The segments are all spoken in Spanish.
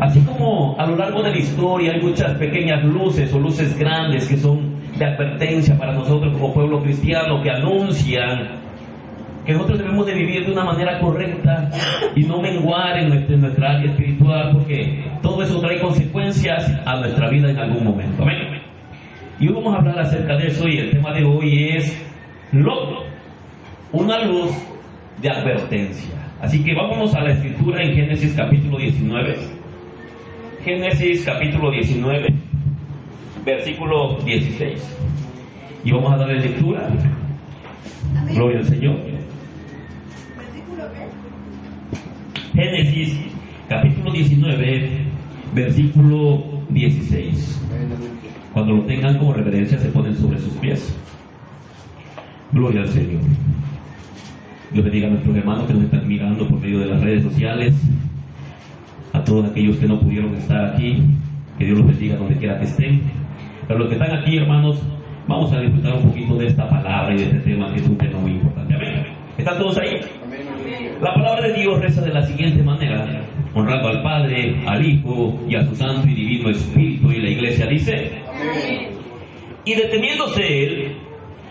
Así como a lo largo de la historia hay muchas pequeñas luces o luces grandes que son de advertencia para nosotros como pueblo cristiano, que anuncian que nosotros debemos de vivir de una manera correcta y no menguar en nuestra área espiritual, porque todo eso trae consecuencias a nuestra vida en algún momento. Amén. Y hoy vamos a hablar acerca de eso, y el tema de hoy es una luz de advertencia. Así que vámonos a la escritura en Génesis capítulo 19. Génesis capítulo 19, versículo 16. Y vamos a darle lectura. Amén. Gloria al Señor. ¿Versículo qué? Génesis capítulo 19, versículo 16. Cuando lo tengan como reverencia, se ponen sobre sus pies. Gloria al Señor. Dios bendiga a nuestros hermanos que nos están mirando por medio de las redes sociales, a todos aquellos que no pudieron estar aquí, que Dios los bendiga donde quiera que estén. Pero los que están aquí, hermanos, vamos a disfrutar un poquito de esta palabra y de este tema, que es un tema muy importante. Amén. ¿Están todos ahí? La palabra de Dios reza de la siguiente manera, honrando al Padre, al Hijo y a su Santo y Divino Espíritu. Y la iglesia dice: Amén. y deteniéndose él,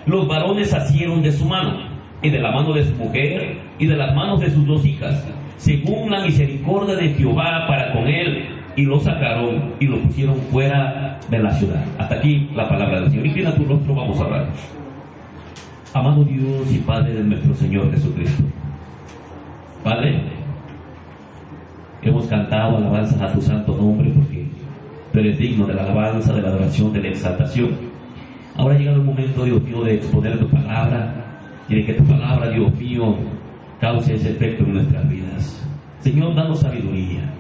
los varones asieron de su mano, y de la mano de su mujer, y de las manos de sus dos hijas, según la misericordia de Jehová para con él, y lo sacaron y lo pusieron fuera de la ciudad. Hasta aquí la palabra del Señor. Inclina tu rostro, vamos a orar. Amado Dios y Padre de nuestro Señor Jesucristo, Padre, hemos cantado alabanzas a tu santo nombre, porque tú eres digno de la alabanza, de la adoración, de la exaltación. Ahora ha llegado el momento, Dios mío, de exponer tu palabra, y de que tu palabra, Dios mío, cause ese efecto en nuestras vidas. Señor, danos sabiduría,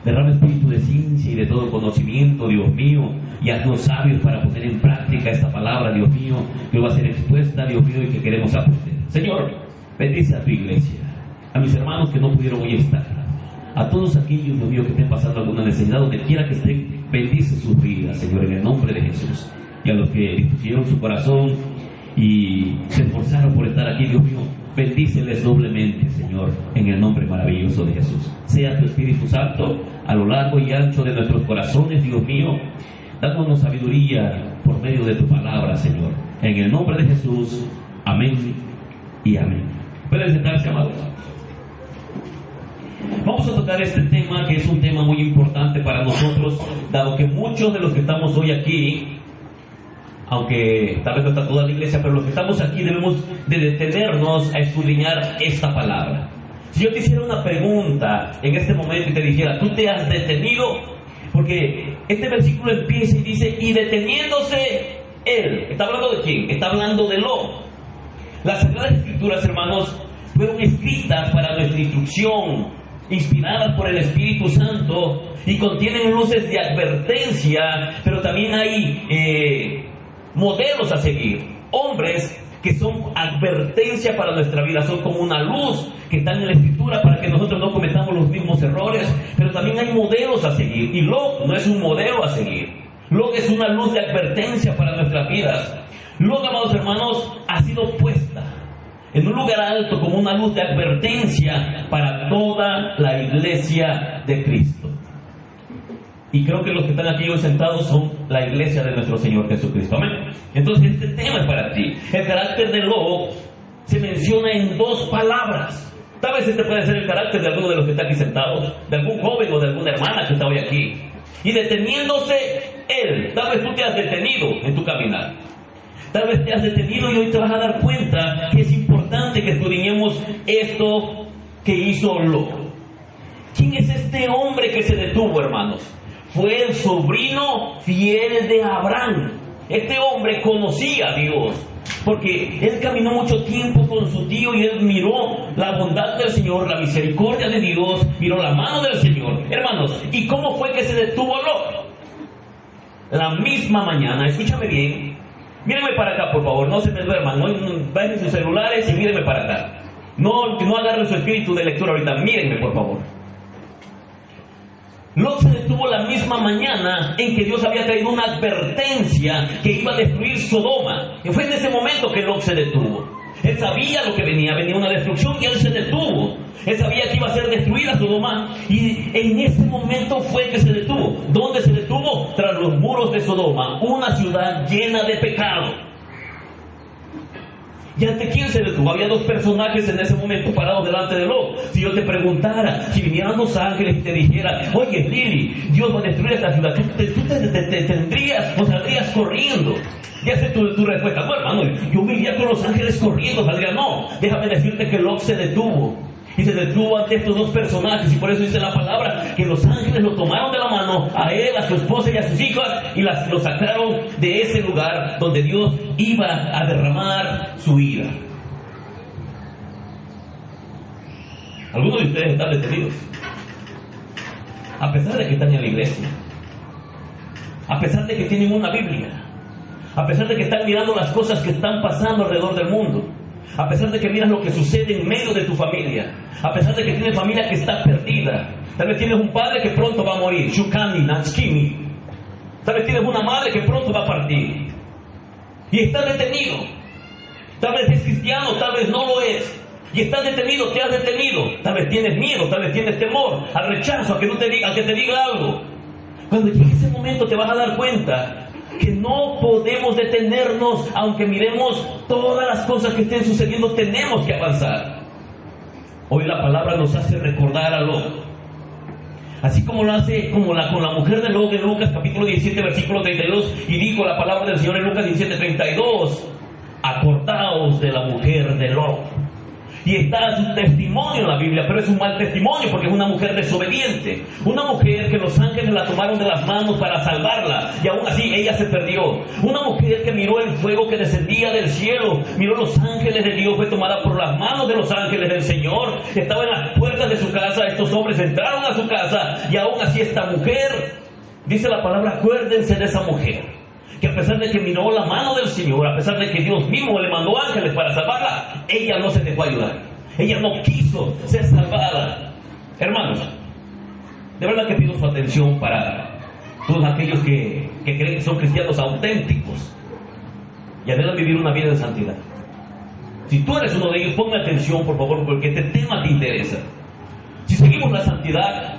derrama espíritu de ciencia y de todo conocimiento, Dios mío, y haznos sabios para poner en práctica esta palabra, Dios mío, que va a ser expuesta, Dios mío, y que queremos aprender. Señor, bendice a tu iglesia, a mis hermanos que no pudieron hoy estar, a todos aquellos, Dios mío, que estén pasando alguna necesidad, donde quiera que estén, bendice sus vidas, Señor, en el nombre de Jesús. Y a los que dispusieron su corazón y se esforzaron por estar aquí, Dios mío, bendíceles doblemente, Señor, en el nombre maravilloso de Jesús. Sea tu Espíritu Santo a lo largo y ancho de nuestros corazones, Dios mío, dándonos sabiduría por medio de tu palabra, Señor. En el nombre de Jesús, amén y amén. Pueden sentarse, amados. Vamos a tocar este tema, que es un tema muy importante para nosotros, dado que muchos de los que estamos hoy aquí, aunque tal vez no está toda la iglesia, pero los que estamos aquí debemos de detenernos a escudriñar esta palabra. Si yo te hiciera una pregunta en este momento y te dijera: ¿tú te has detenido? Porque este versículo empieza y dice: y deteniéndose él. ¿Está hablando de quién? Está hablando de Lot. Las Sagradas Escrituras, hermanos, fueron escritas para nuestra instrucción, inspiradas por el Espíritu Santo, y contienen luces de advertencia, pero también hay modelos a seguir, hombres que son advertencia para nuestra vida, son como una luz que están en la Escritura para que nosotros no cometamos los mismos errores, pero también hay modelos a seguir, y Lot no es un modelo a seguir. Lot es una luz de advertencia para nuestras vidas. Lot, amados hermanos, ha sido puesta en un lugar alto como una luz de advertencia para toda la iglesia de Cristo. Y creo que los que están aquí hoy sentados son la iglesia de nuestro Señor Jesucristo. Amén. Entonces este tema es para ti. El carácter de Lot se menciona en dos palabras. Tal vez este puede ser el carácter de alguno de los que están aquí sentados, de algún joven o de alguna hermana que está hoy aquí. Y deteniéndose él, tal vez tú te has detenido en tu caminar. Tal vez te has detenido y hoy te vas a dar cuenta que es importante que escudriñemos esto que hizo Lot. ¿Quién es este hombre que se detuvo, hermanos? Fue el sobrino fiel de Abraham. Este hombre conocía a Dios, porque él caminó mucho tiempo con su tío y él miró la bondad del Señor, la misericordia de Dios, miró la mano del Señor. Hermanos, ¿y cómo fue que se detuvo Lot? La misma mañana, escúchame bien, mírenme para acá, por favor, no se me duerman, no vayan sus celulares y mírenme para acá. No agarren su espíritu de lectura ahorita, mírenme, por favor. Lot se detuvo la misma mañana en que Dios había traído una advertencia que iba a destruir Sodoma. Y fue en ese momento que Lot se detuvo. Él sabía lo que venía una destrucción y él se detuvo. Él sabía que iba a ser destruida Sodoma y en ese momento fue que se detuvo. ¿Dónde se detuvo? Tras los muros de Sodoma, una ciudad llena de pecado. ¿Y ante quién se detuvo? Había dos personajes en ese momento parados delante de Lot. Si yo te preguntara, si vinieran los ángeles y te dijeran, oye Lili, Dios va a destruir esta ciudad, tú te tendrías o saldrías corriendo. Ya sé tu respuesta. No, hermano, yo me iría con los ángeles corriendo, saldría. No, déjame decirte que Lot se detuvo. Y se detuvo ante estos dos personajes. Y por eso dice la palabra que los ángeles lo tomaron de la mano, a él, a su esposa y a sus hijas, y lo sacaron de ese lugar donde Dios iba a derramar su ira. Algunos de ustedes están detenidos, a pesar de que están en la iglesia, a pesar de que tienen una Biblia, a pesar de que están mirando las cosas que están pasando alrededor del mundo, a pesar de que miras lo que sucede en medio de tu familia, a pesar de que tienes familia que está perdida. Tal vez tienes un padre que pronto va a morir, Shukani, Natskimi. Tal vez tienes una madre que pronto va a partir y estás detenido. Tal vez es cristiano, tal vez no lo es, y estás detenido, te has detenido. Tal vez tienes miedo, tal vez tienes temor al rechazo, a que te diga algo. Cuando llegue ese momento te vas a dar cuenta que no podemos detenernos. Aunque miremos todas las cosas que estén sucediendo, tenemos que avanzar. Hoy la palabra nos hace recordar a Lot, así como lo hace con la mujer de Lot en Lucas capítulo 17 versículo 32, y dijo la palabra del Señor en Lucas 17:32, acordaos de la mujer de Lot. Y está su testimonio en la Biblia, pero es un mal testimonio porque es una mujer desobediente, una mujer que los ángeles la tomaron de las manos para salvarla y aún así ella se perdió. Una mujer que miró el fuego que descendía del cielo, miró los ángeles de Dios, fue tomada por las manos de los ángeles del Señor, estaba en las puertas de su casa, estos hombres entraron a su casa y aún así esta mujer, dice la palabra, acuérdense de esa mujer, que a pesar de que miró la mano del Señor, a pesar de que Dios mismo le mandó ángeles para salvarla, ella no se dejó ayudar. Ella no quiso ser salvada. Hermanos, de verdad que pido su atención para todos aquellos que creen que son cristianos auténticos y anhelan vivir una vida de santidad. Si tú eres uno de ellos, ponme atención, por favor, porque este tema te interesa. Si seguimos la santidad,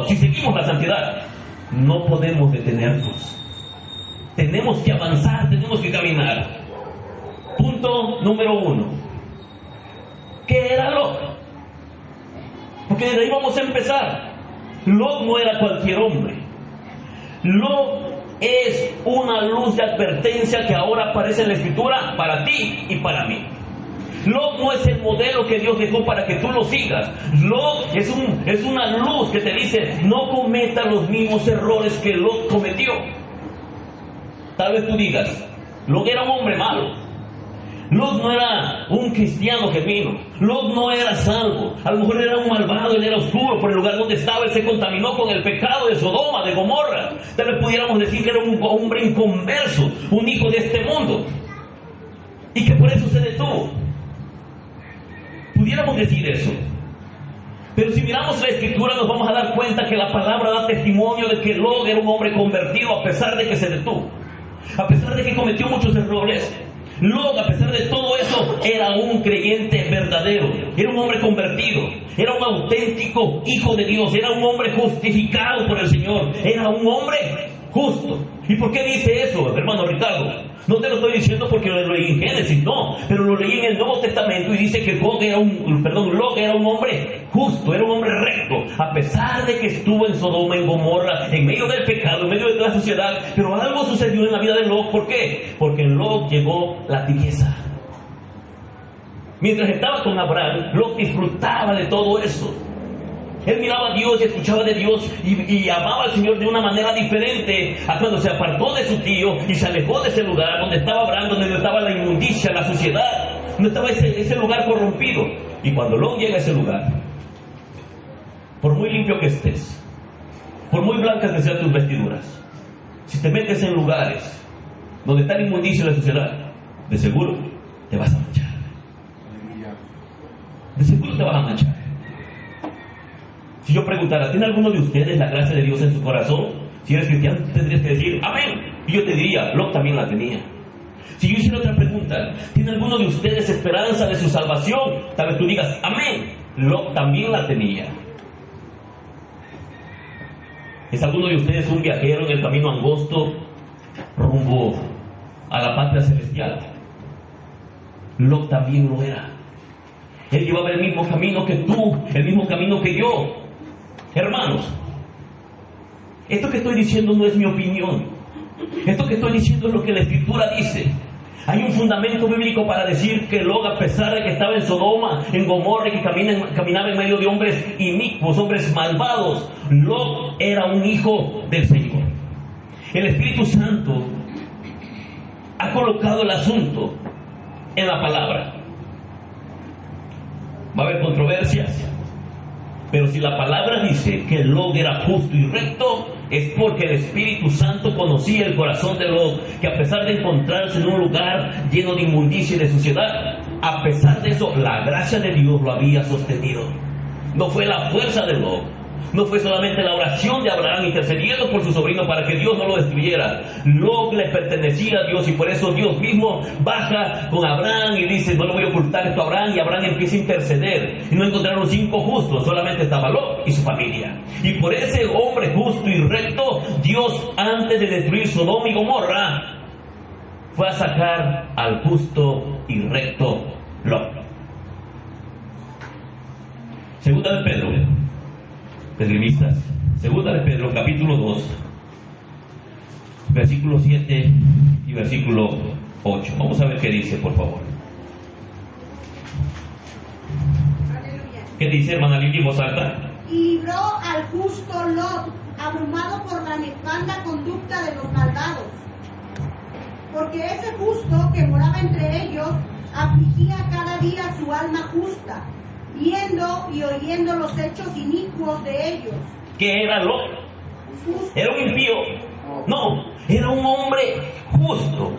si seguimos la santidad, no podemos detenernos. Tenemos que avanzar, tenemos que caminar. Punto número 1. ¿Qué era Lot? Porque desde ahí vamos a empezar. Lot no era cualquier hombre. Lot es una luz de advertencia que ahora aparece en la Escritura para ti y para mí. Lot no es el modelo que Dios dejó para que tú lo sigas. Lot es una luz que te dice, no cometas los mismos errores que Lot cometió. Tal vez tú digas, Lot era un hombre malo. Lot no era un cristiano genuino. Lot no era salvo. A lo mejor era un malvado, él era oscuro. Por el lugar donde estaba, él se contaminó con el pecado de Sodoma, de Gomorra. Tal vez pudiéramos decir que era un hombre inconverso, un hijo de este mundo, y que por eso se detuvo. Pudiéramos decir eso. Pero si miramos la Escritura, nos vamos a dar cuenta que la palabra da testimonio de que Lot era un hombre convertido a pesar de que se detuvo. A pesar de que cometió muchos errores, Lot, a pesar de todo eso, era un creyente verdadero, era un hombre convertido, era un auténtico hijo de Dios, era un hombre justificado por el Señor, era un hombre justo. ¿Y por qué dice eso, hermano Ricardo? No te lo estoy diciendo porque lo leí en Génesis, no, pero lo leí en el Nuevo Testamento y dice que Lot era un hombre justo, era un hombre recto, a pesar de que estuvo en Sodoma, en Gomorra, en medio del pecado, en medio de la sociedad. Pero algo sucedió en la vida de Lot. ¿Por qué? Porque en Lot llegó la tibieza. Mientras estaba con Abraham, Lot disfrutaba de todo eso. Él miraba a Dios y escuchaba de Dios y amaba al Señor de una manera diferente a cuando se apartó de su tío y se alejó de ese lugar donde estaba Abraham, donde no estaba la inmundicia, la suciedad, donde estaba ese lugar corrompido. Y cuando Lot llega a ese lugar, por muy limpio que estés, por muy blancas que sean tus vestiduras, si te metes en lugares donde está la inmundicia y la suciedad, de seguro te vas a manchar. De seguro te vas a manchar. Si yo preguntara, ¿tiene alguno de ustedes la gracia de Dios en su corazón? Si eres cristiano, tendrías que decir, amén. Y yo te diría, Lot también la tenía. Si yo hiciera otra pregunta, ¿tiene alguno de ustedes esperanza de su salvación? Tal vez tú digas, amén. Lot también la tenía. ¿Es alguno de ustedes un viajero en el camino angosto rumbo a la patria celestial? Lot también lo era. Él llevaba el mismo camino que tú, el mismo camino que yo. Hermanos, esto que estoy diciendo no es mi opinión. Esto que estoy diciendo es lo que la Escritura dice. Hay un fundamento bíblico para decir que Lot, a pesar de que estaba en Sodoma, en Gomorra, y que caminaba en medio de hombres inicuos, hombres malvados, Lot era un hijo del Señor. El Espíritu Santo ha colocado el asunto en la palabra. Va a haber controversias, pero si la palabra dice que Lot era justo y recto, es porque el Espíritu Santo conocía el corazón de Lot, que a pesar de encontrarse en un lugar lleno de inmundicia y de suciedad, a pesar de eso, la gracia de Dios lo había sostenido. No fue la fuerza de Lot, no fue solamente la oración de Abraham intercediendo por su sobrino para que Dios no lo destruyera. Lot le pertenecía a Dios, y por eso Dios mismo baja con Abraham y dice, no le voy a ocultar esto a Abraham, y Abraham empieza a interceder. Y no encontraron 5 justos, solamente estaba Lot y su familia. Y por ese hombre justo y recto, Dios, antes de destruir Sodoma y Gomorra, fue a sacar al justo y recto Lot. Segunda de Pedro, pedrimistas, segunda de Pedro, capítulo 2, versículo 7 y versículo 8. Vamos a ver qué dice, por favor. Aleluya. ¿Qué dice, hermana Lili, en voz alta? Y libró al justo Lot, abrumado por la nefanda conducta de los malvados. Porque ese justo que moraba entre ellos afligía cada día su alma justa, viendo y oyendo los hechos inicuos de ellos. ¿Qué era Lot? ¿Era un impío? No, era un hombre justo.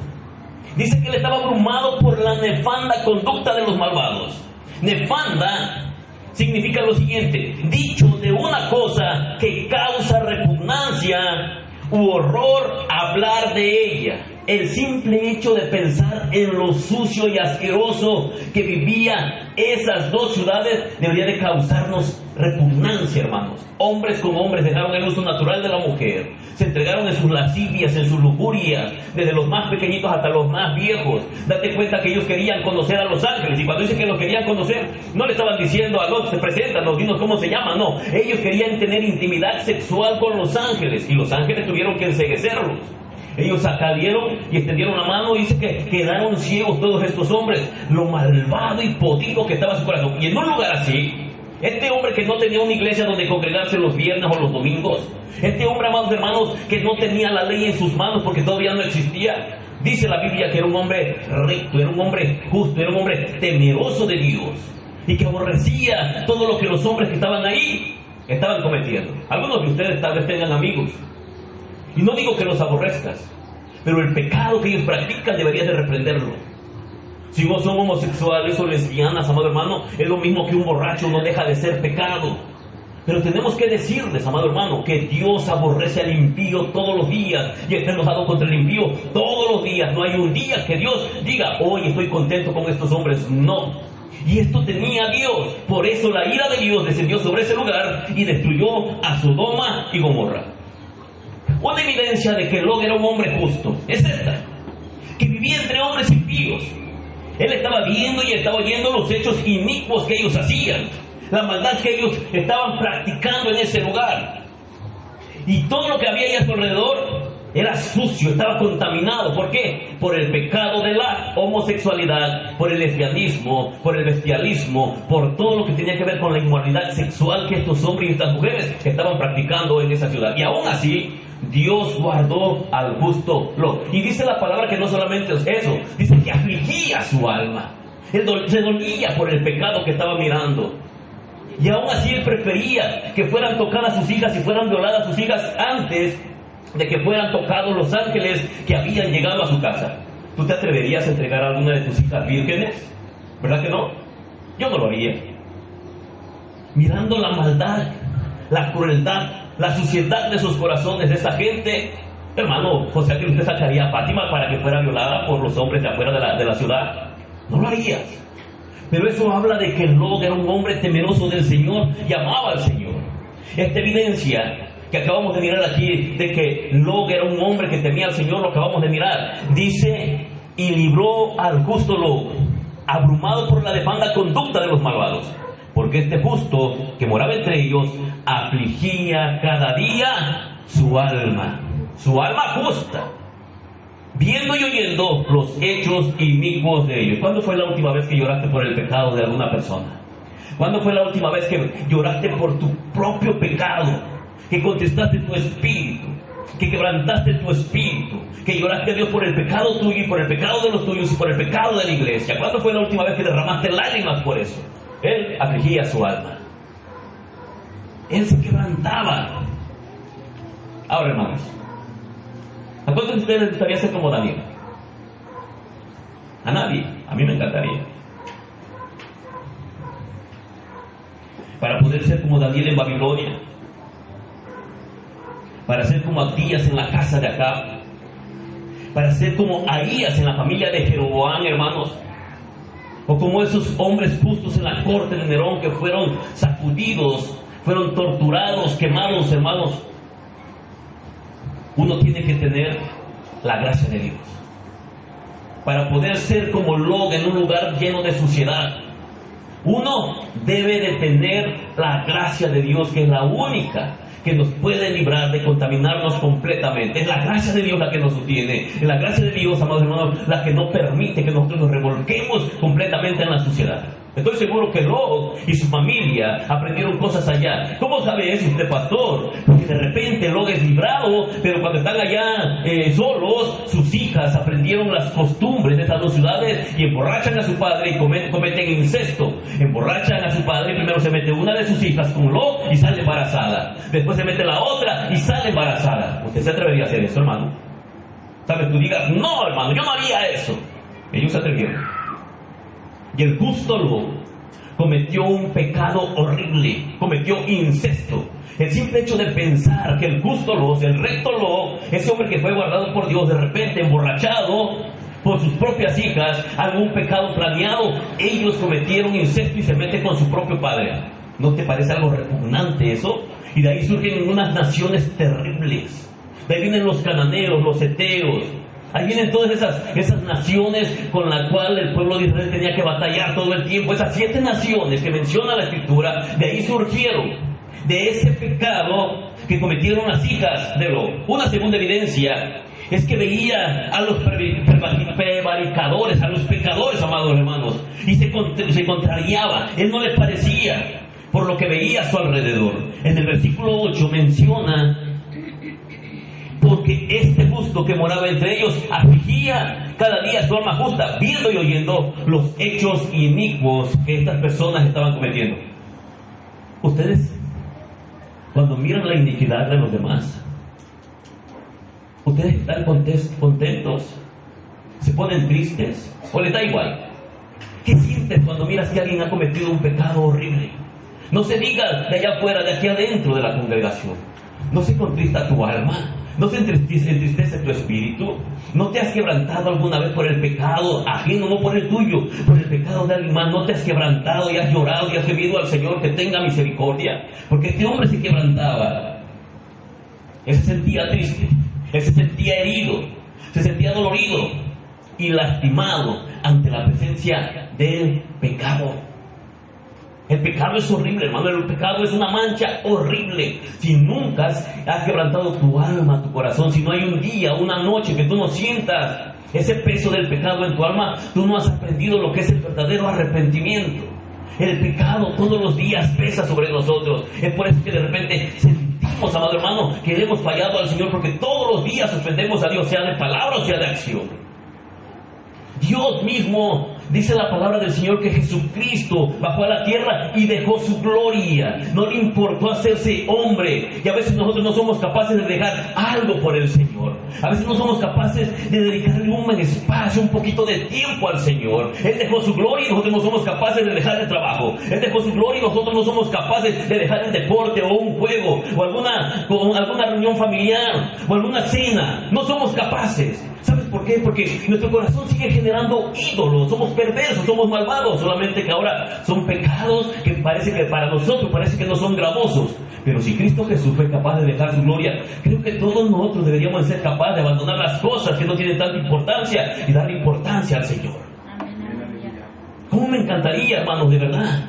Dice que él estaba abrumado por la nefanda conducta de los malvados. Nefanda significa lo siguiente: dicho de una cosa que causa repugnancia u horror hablar de ella. El simple hecho de pensar en lo sucio y asqueroso que vivían esas dos ciudades debería de causarnos repugnancia, hermanos. Hombres con hombres dejaron el uso natural de la mujer, se entregaron en sus lascivias, en sus lujurias, desde los más pequeñitos hasta los más viejos. Date cuenta que ellos querían conocer a los ángeles, y cuando dicen que los querían conocer, no le estaban diciendo a Lot, se preséntanos, dinos cómo se llama, no. Ellos querían tener intimidad sexual con los ángeles, y los ángeles tuvieron que enceguecerlos. Ellos salieron y extendieron la mano, y dice que quedaron ciegos todos estos hombres, lo malvado y podrido que estaba en su corazón. Y en un lugar así, este hombre que no tenía una iglesia donde congregarse los viernes o los domingos, este hombre, amados hermanos, que no tenía la ley en sus manos porque todavía no existía, dice la Biblia que era un hombre recto, era un hombre justo, era un hombre temeroso de Dios, y que aborrecía todo lo que los hombres que estaban ahí estaban cometiendo. Algunos de ustedes tal vez tengan amigos, y no digo que los aborrezcas, pero el pecado que ellos practican deberías de reprenderlo. Si no son homosexuales o lesbianas, amado hermano, es lo mismo que un borracho, no deja de ser pecado. Pero tenemos que decirles, amado hermano, que Dios aborrece al impío todos los días y está enojado contra el impío todos los días. No hay un día que Dios diga, hoy estoy contento con estos hombres. No. Y esto tenía Dios. Por eso la ira de Dios descendió sobre ese lugar y destruyó a Sodoma y Gomorra. Una evidencia de que Lot era un hombre justo es esta: que vivía entre hombres impíos. Él estaba viendo y estaba oyendo los hechos inicuos que ellos hacían, la maldad que ellos estaban practicando en ese lugar. Y todo lo que había ahí a su alrededor era sucio, estaba contaminado. ¿Por qué? Por el pecado de la homosexualidad, por el lesbianismo, por el bestialismo, por todo lo que tenía que ver con la inmoralidad sexual que estos hombres y estas mujeres estaban practicando en esa ciudad. Y aún así, Dios guardó al justo Lot. Y dice la palabra que no solamente es eso, dice que afligía su alma. Él se dolía por el pecado que estaba mirando. Y aún así él prefería que fueran tocadas sus hijas y fueran violadas sus hijas antes de que fueran tocados los ángeles que habían llegado a su casa. ¿Tú te atreverías a entregar a alguna de tus hijas vírgenes? ¿Verdad que no? Yo no lo haría. Mirando la maldad, la crueldad, la suciedad de sus corazones de esa gente, Hermano, José, que usted sacaría a Fátima para que fuera violada por los hombres de afuera de la ciudad. No lo harías. Pero eso habla de que Lot era un hombre temeroso del Señor y amaba al Señor. Esta evidencia que acabamos de mirar aquí, de que Lot era un hombre que temía al Señor, lo acabamos de mirar. Dice, y libró al justo Lot, abrumado por la nefanda conducta de los malvados. Porque este justo, que moraba entre ellos, afligía cada día su alma justa, viendo y oyendo los hechos inicuos de ellos. ¿Cuándo fue la última vez que lloraste por el pecado de alguna persona? ¿Cuándo fue la última vez que lloraste por tu propio pecado? Que contestaste tu espíritu, que quebrantaste tu espíritu, que lloraste a Dios por el pecado tuyo y por el pecado de los tuyos y por el pecado de la iglesia. ¿Cuándo fue la última vez que derramaste lágrimas por eso? Él afligía su alma. Él se quebrantaba. Ahora, hermanos, ¿a cuántos de ustedes les gustaría ser como Daniel? A nadie. A mí me encantaría. Para poder ser como Daniel en Babilonia, para ser como Abdías en la casa de Acab, para ser como Ahías en la familia de Jeroboam, hermanos, o como esos hombres justos en la corte de Nerón que fueron sacudidos, fueron torturados, quemados, hermanos. Uno tiene que tener la gracia de Dios para poder ser como Lot en un lugar lleno de suciedad. Uno debe de tener la gracia de Dios, que es la única que nos puede librar de contaminarnos completamente. Es la gracia de Dios la que nos sostiene. Es la gracia de Dios, amados hermanos, la que no permite que nosotros nos revolquemos completamente en la suciedad. Estoy seguro que Lot y su familia aprendieron cosas allá. ¿Cómo sabe eso usted, pastor? Porque de repente Lot es librado, pero cuando están allá solos, sus hijas aprendieron las costumbres de estas dos ciudades y emborrachan a su padre y cometen incesto. Emborrachan a su padre y primero se mete una de sus hijas con Lot y sale embarazada. Después se mete la otra y sale embarazada. ¿Usted se atrevería a hacer eso, hermano? ¿Sabes? Tú digas, no, hermano, yo no haría eso. Ellos se atrevieron. Y el justo Lot cometió un pecado horrible, cometió incesto. El simple hecho de pensar que el justo Lot, el recto Lot, ese hombre que fue guardado por Dios, de repente emborrachado por sus propias hijas, algún pecado planeado, ellos cometieron incesto y se mete con su propio padre. ¿No te parece algo repugnante eso? Y de ahí surgen unas naciones terribles. De ahí vienen los cananeos, los heteos. Ahí vienen todas esas naciones con las cuales el pueblo de Israel tenía que batallar todo el tiempo. Esas 7 naciones que menciona la Escritura, de ahí surgieron, de ese pecado que cometieron las hijas de Lot. Una segunda evidencia es que veía a los prevaricadores, a los pecadores, amados hermanos, y se contrariaba. Él no le parecía por lo que veía a su alrededor. En el versículo 8 menciona: porque este justo que moraba entre ellos afligía cada día su alma justa, viendo y oyendo los hechos inicuos que estas personas estaban cometiendo. Ustedes, cuando miran la iniquidad de los demás, ustedes están contentos, se ponen tristes, o les da igual. ¿Qué sientes cuando miras que alguien ha cometido un pecado horrible? No se diga de allá afuera, de aquí adentro de la congregación. ¿No se contrista tu alma? ¿No se entristece tu espíritu? ¿No te has quebrantado alguna vez por el pecado ajeno, no por el tuyo, por el pecado de alguien más? ¿No te has quebrantado y has llorado y has pedido al Señor que tenga misericordia? Porque este hombre se quebrantaba. Él se sentía triste, él se sentía herido, se sentía dolorido y lastimado ante la presencia del pecado. El pecado es horrible, hermano. El pecado es una mancha horrible. Si nunca has quebrantado tu alma, tu corazón, si no hay un día, una noche que tú no sientas ese peso del pecado en tu alma, tú no has aprendido lo que es el verdadero arrepentimiento. El pecado todos los días pesa sobre nosotros. Es por eso que de repente sentimos, amado hermano, que le hemos fallado al Señor, porque todos los días ofendemos a Dios, sea de palabra o sea de acción. Dios mismo, dice la palabra del Señor, que Jesucristo bajó a la tierra y dejó su gloria. No le importó hacerse hombre. Y a veces nosotros no somos capaces de dejar algo por el Señor. A veces no somos capaces de dedicarle un espacio, un poquito de tiempo al Señor. Él dejó su gloria y nosotros no somos capaces de dejar el trabajo. Él dejó su gloria y nosotros no somos capaces de dejar el deporte o un juego o alguna reunión familiar o alguna cena. No somos capaces. ¿Sabes por qué? Porque nuestro corazón sigue generando ídolos. Somos perversos, somos malvados. Solamente que ahora son pecados que parece que para nosotros parece que no son gravosos. Pero si Cristo Jesús fue capaz de dejar su gloria, creo que todos nosotros deberíamos ser capaces de abandonar las cosas que no tienen tanta importancia y darle importancia al Señor. ¿Cómo me encantaría, hermanos, de verdad?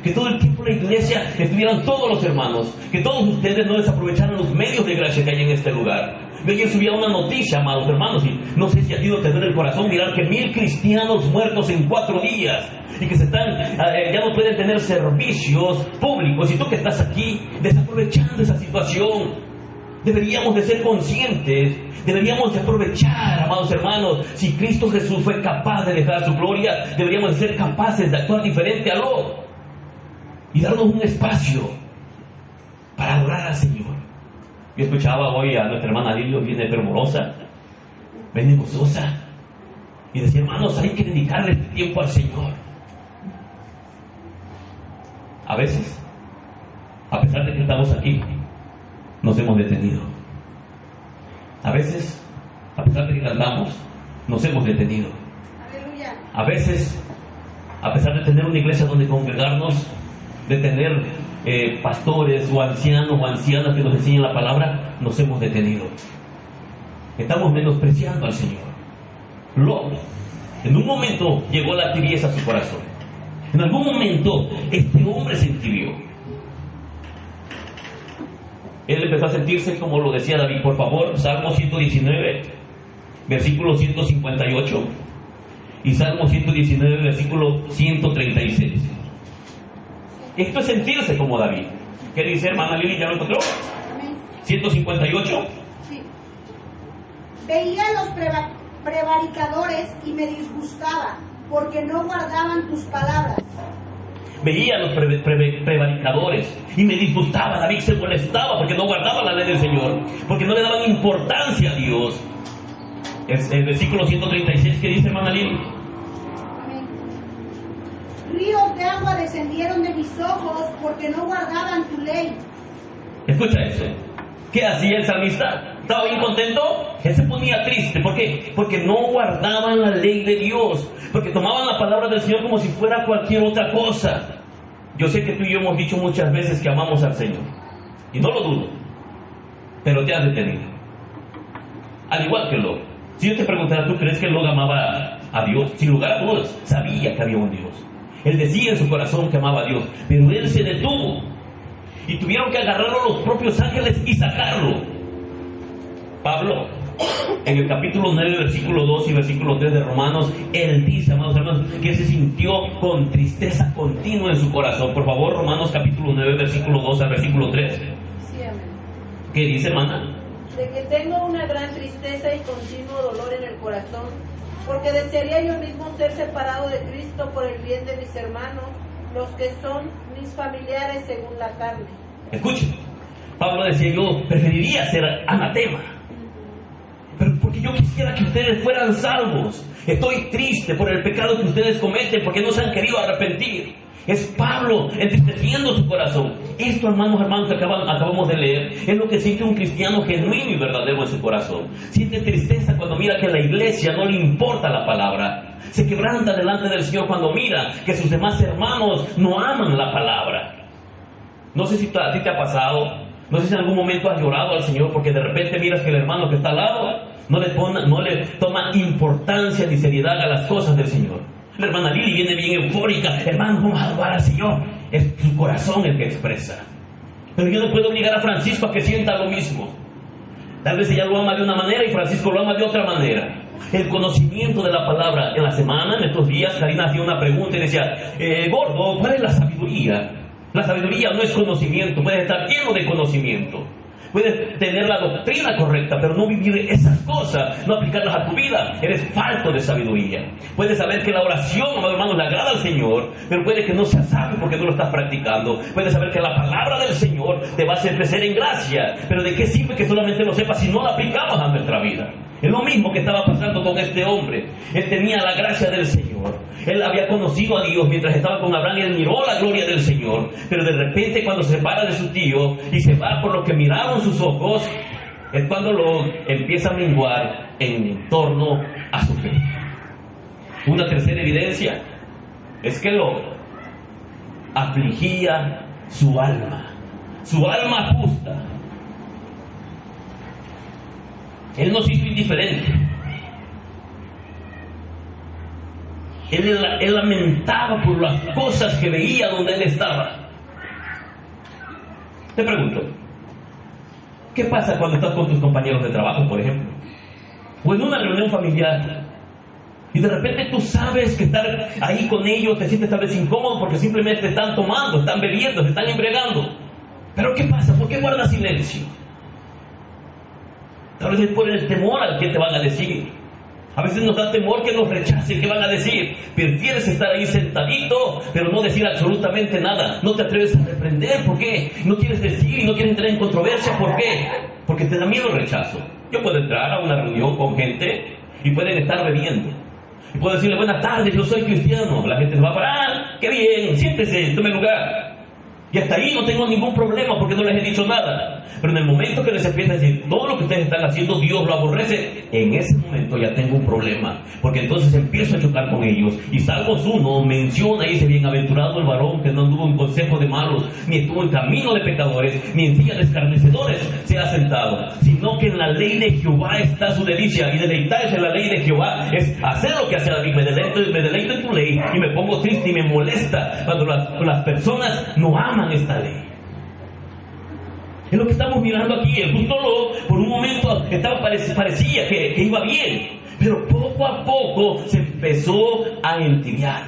Que todo el tiempo en la iglesia estuvieran todos los hermanos, que todos ustedes no desaprovecharan los medios de gracia que hay en este lugar. Yo ayer subía una noticia, amados hermanos, y no sé si ha sido tener el corazón mirar que 1000 cristianos muertos en 4 días y que ya no pueden tener servicios públicos. Y tú que estás aquí desaprovechando esa situación, deberíamos de ser conscientes, deberíamos de aprovechar, amados hermanos. Si Cristo Jesús fue capaz de dejar su gloria, deberíamos de ser capaces de actuar diferente a lo y darnos un espacio para adorar al Señor. Yo escuchaba hoy a nuestra hermana Lilio, viene fervorosa, viene gozosa, y decía, hermanos, hay que dedicarle este tiempo al Señor. A veces, a pesar de que estamos aquí, nos hemos detenido. A veces, a pesar de que cantamos, nos hemos detenido. Aleluya. A veces, a pesar de tener una iglesia donde congregarnos, de tener pastores o ancianos o ancianas que nos enseñen la palabra, nos hemos detenido. Estamos menospreciando al Señor. Lot, en un momento llegó la tibieza a su corazón. En algún momento este hombre se entibió. Él empezó a sentirse como lo decía David. Por favor, Salmo 119, versículo 158 y Salmo 119, versículo 136. Esto es sentirse como David. ¿Qué dice, hermana Lili? ¿Ya lo encontró? 158. Sí. Veía a los prevaricadores y me disgustaba, porque no guardaban tus palabras. Veía a los prevaricadores y me disgustaba. David se molestaba porque no guardaba la ley del Señor, porque no le daban importancia a Dios. Es el versículo 136 que dice, hermana Lili. Ríos de agua descendieron de mis ojos porque no guardaban tu ley. Escucha eso. ¿Qué hacía el salmista? ¿Estaba bien contento? Él se ponía triste. ¿Por qué? Porque no guardaban la ley de Dios. Porque tomaban la palabra del Señor como si fuera cualquier otra cosa. Yo sé que tú y yo hemos dicho muchas veces que amamos al Señor. Y no lo dudo. Pero te has detenido. Al igual que Lot. Si yo te preguntara, ¿tú crees que Lot amaba a Dios? Sin lugar a dudas, sabía que había un Dios. Él decía en su corazón que amaba a Dios, pero él se detuvo y tuvieron que agarrarlo los propios ángeles y sacarlo. Pablo, en el capítulo 9, versículo 2 y versículo 3 de Romanos, él dice, amados hermanos, que se sintió con tristeza continua en su corazón. Por favor, Romanos capítulo 9, versículo 2 al versículo 3. Sí, amén. ¿Qué dice, hermana? De que tengo una gran tristeza y continuo dolor en el corazón, porque desearía yo mismo ser separado de Cristo por el bien de mis hermanos, los que son mis familiares según la carne. Escuchen, Pablo decía, yo preferiría ser anatema, pero porque yo quisiera que ustedes fueran salvos. Estoy triste por el pecado que ustedes cometen, porque no se han querido arrepentir. Es Pablo entristeciendo su corazón. Esto, hermanos, que acabamos de leer, es lo que siente un cristiano genuino y verdadero en su corazón. Siente tristeza cuando mira que a la iglesia no le importa la palabra. Se quebranta delante del Señor cuando mira que sus demás hermanos no aman la palabra. No sé si a ti te ha pasado, no sé si en algún momento has llorado al Señor porque de repente miras que el hermano que está al lado no le toma importancia ni seriedad a las cosas del Señor. La hermana Lili viene bien eufórica, hermano, vamos a adorar al Señor. Es su corazón el que expresa. Pero yo no puedo obligar a Francisco a que sienta lo mismo. Tal vez ella lo ama de una manera y Francisco lo ama de otra manera. El conocimiento de la palabra. En la semana, en estos días, Karina hacía una pregunta y decía, gordo, ¿cuál es la sabiduría? La sabiduría no es conocimiento, puedes estar lleno de conocimiento. Puedes tener la doctrina correcta, pero no vivir esas cosas, no aplicarlas a tu vida. Eres falto de sabiduría. Puedes saber que la oración, amados hermanos, le agrada al Señor, pero puede que no seas sabio porque no lo estás practicando. Puedes saber que la palabra del Señor te va a hacer crecer en gracia, pero ¿de qué sirve que solamente lo sepas si no la aplicamos a nuestra vida? Es lo mismo que estaba pasando con este hombre. Él tenía la gracia del Señor. Él había conocido a Dios mientras estaba con Abraham y él miró la gloria del Señor. Pero de repente, cuando se separa de su tío y se va por lo que miraron sus ojos, es cuando lo empieza a menguar en torno a su fe. Una tercera evidencia es que lo afligía su alma justa. Él no se hizo indiferente. Él lamentaba por las cosas que veía donde él estaba. Te pregunto, ¿qué pasa cuando estás con tus compañeros de trabajo, por ejemplo? O en una reunión familiar, y de repente tú sabes que estar ahí con ellos te sientes tal vez incómodo porque simplemente te están tomando, están bebiendo, te están embriagando. Pero ¿qué pasa? ¿Por qué guardas silencio? Tal vez es por el temor al que te van a decir. A veces nos da temor que nos rechacen, que van a decir. Prefieres estar ahí sentadito, pero no decir absolutamente nada. No te atreves a reprender. ¿Por qué? No quieres decir y no quieres entrar en controversia. ¿Por qué? Porque te da miedo el rechazo. Yo puedo entrar a una reunión con gente y pueden estar bebiendo. Y puedo decirle, buenas tardes, yo soy cristiano. La gente se va a parar. ¡Qué bien! Siéntese, tome lugar. Y hasta ahí no tengo ningún problema porque no les he dicho nada. Pero en el momento que les empieza a decir todo lo que ustedes están haciendo, Dios lo aborrece, en ese momento ya tengo un problema. Porque entonces empiezo a chocar con ellos. Y Salmos 1 menciona y dice, bienaventurado el varón que no anduvo en consejo de malos, ni estuvo en camino de pecadores, ni en silla de escarnecedores se ha sentado, sino que en la ley de Jehová está su delicia. Y deleitarse en la ley de Jehová es hacer lo que hace David. Me deleito en tu ley y me pongo triste y me molesta cuando las personas no aman esta ley. Es lo que estamos mirando aquí. El justo Lot por un momento parecía que iba bien, pero poco a poco se empezó a entibiar,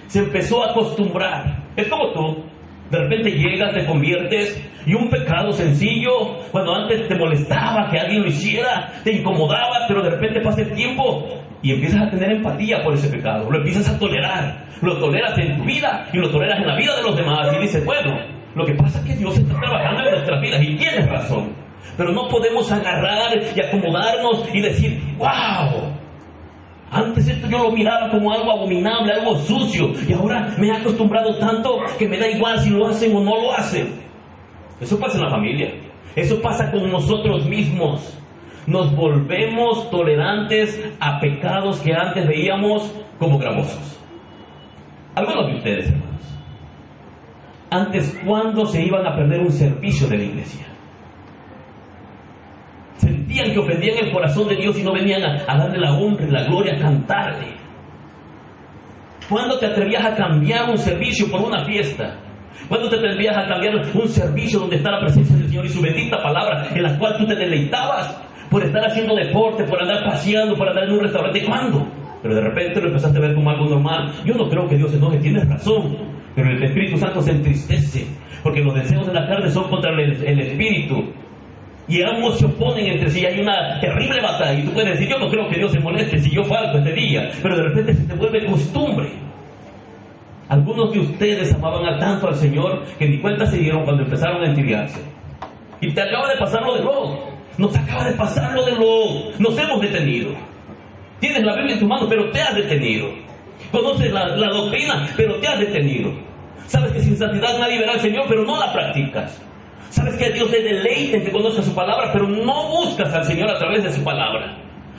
se empezó a acostumbrar. Es como tú, de repente llegas, te conviertes y un pecado sencillo, cuando antes te molestaba que alguien lo hiciera, te incomodaba, pero de repente pasa el tiempo y empiezas a tener empatía por ese pecado, lo empiezas a tolerar, lo toleras en tu vida y lo toleras en la vida de los demás y dices, bueno, lo que pasa es que Dios está trabajando en nuestras vidas y tienes razón, pero no podemos agarrar y acomodarnos y decir, wow, antes esto yo lo miraba como algo abominable, algo sucio, y ahora me he acostumbrado tanto que me da igual si lo hacen o no lo hacen. Eso pasa en la familia, eso pasa con nosotros mismos. Nos volvemos tolerantes a pecados que antes veíamos como gravosos. Algunos de ustedes, hermanos, antes, ¿cuándo se iban a perder un servicio de la iglesia? Sentían que ofendían el corazón de Dios y no venían a darle la honra y la gloria, a cantarle. ¿Cuándo te atrevías a cambiar un servicio por una fiesta? ¿Cuándo te atrevías a cambiar un servicio donde está la presencia del Señor y su bendita palabra, en la cual tú te deleitabas por estar haciendo deporte, por andar paseando, por andar en un restaurante? ¿Cuándo? Pero de repente lo empezaste a ver como algo normal. Yo no creo que Dios se enoje, tienes razón. Pero el Espíritu Santo se entristece, porque los deseos de la carne son contra el Espíritu. Y ambos se oponen entre sí, hay una terrible batalla. Y tú puedes decir, yo no creo que Dios se moleste si yo falto este día. Pero de repente se te vuelve costumbre. Algunos de ustedes amaban tanto al Señor que ni cuenta se dieron cuando empezaron a entibiarse. Y te acaba de pasar lo de Lot. Nos acaba de pasar lo de Lot. Nos hemos detenido. Tienes la Biblia en tu mano, pero te has detenido. Conoces la doctrina, pero te has detenido. Sabes que sin santidad nadie verá al Señor, pero no la practicas. Sabes que a Dios le deleita en que conozcas su palabra, pero no buscas al Señor a través de su palabra.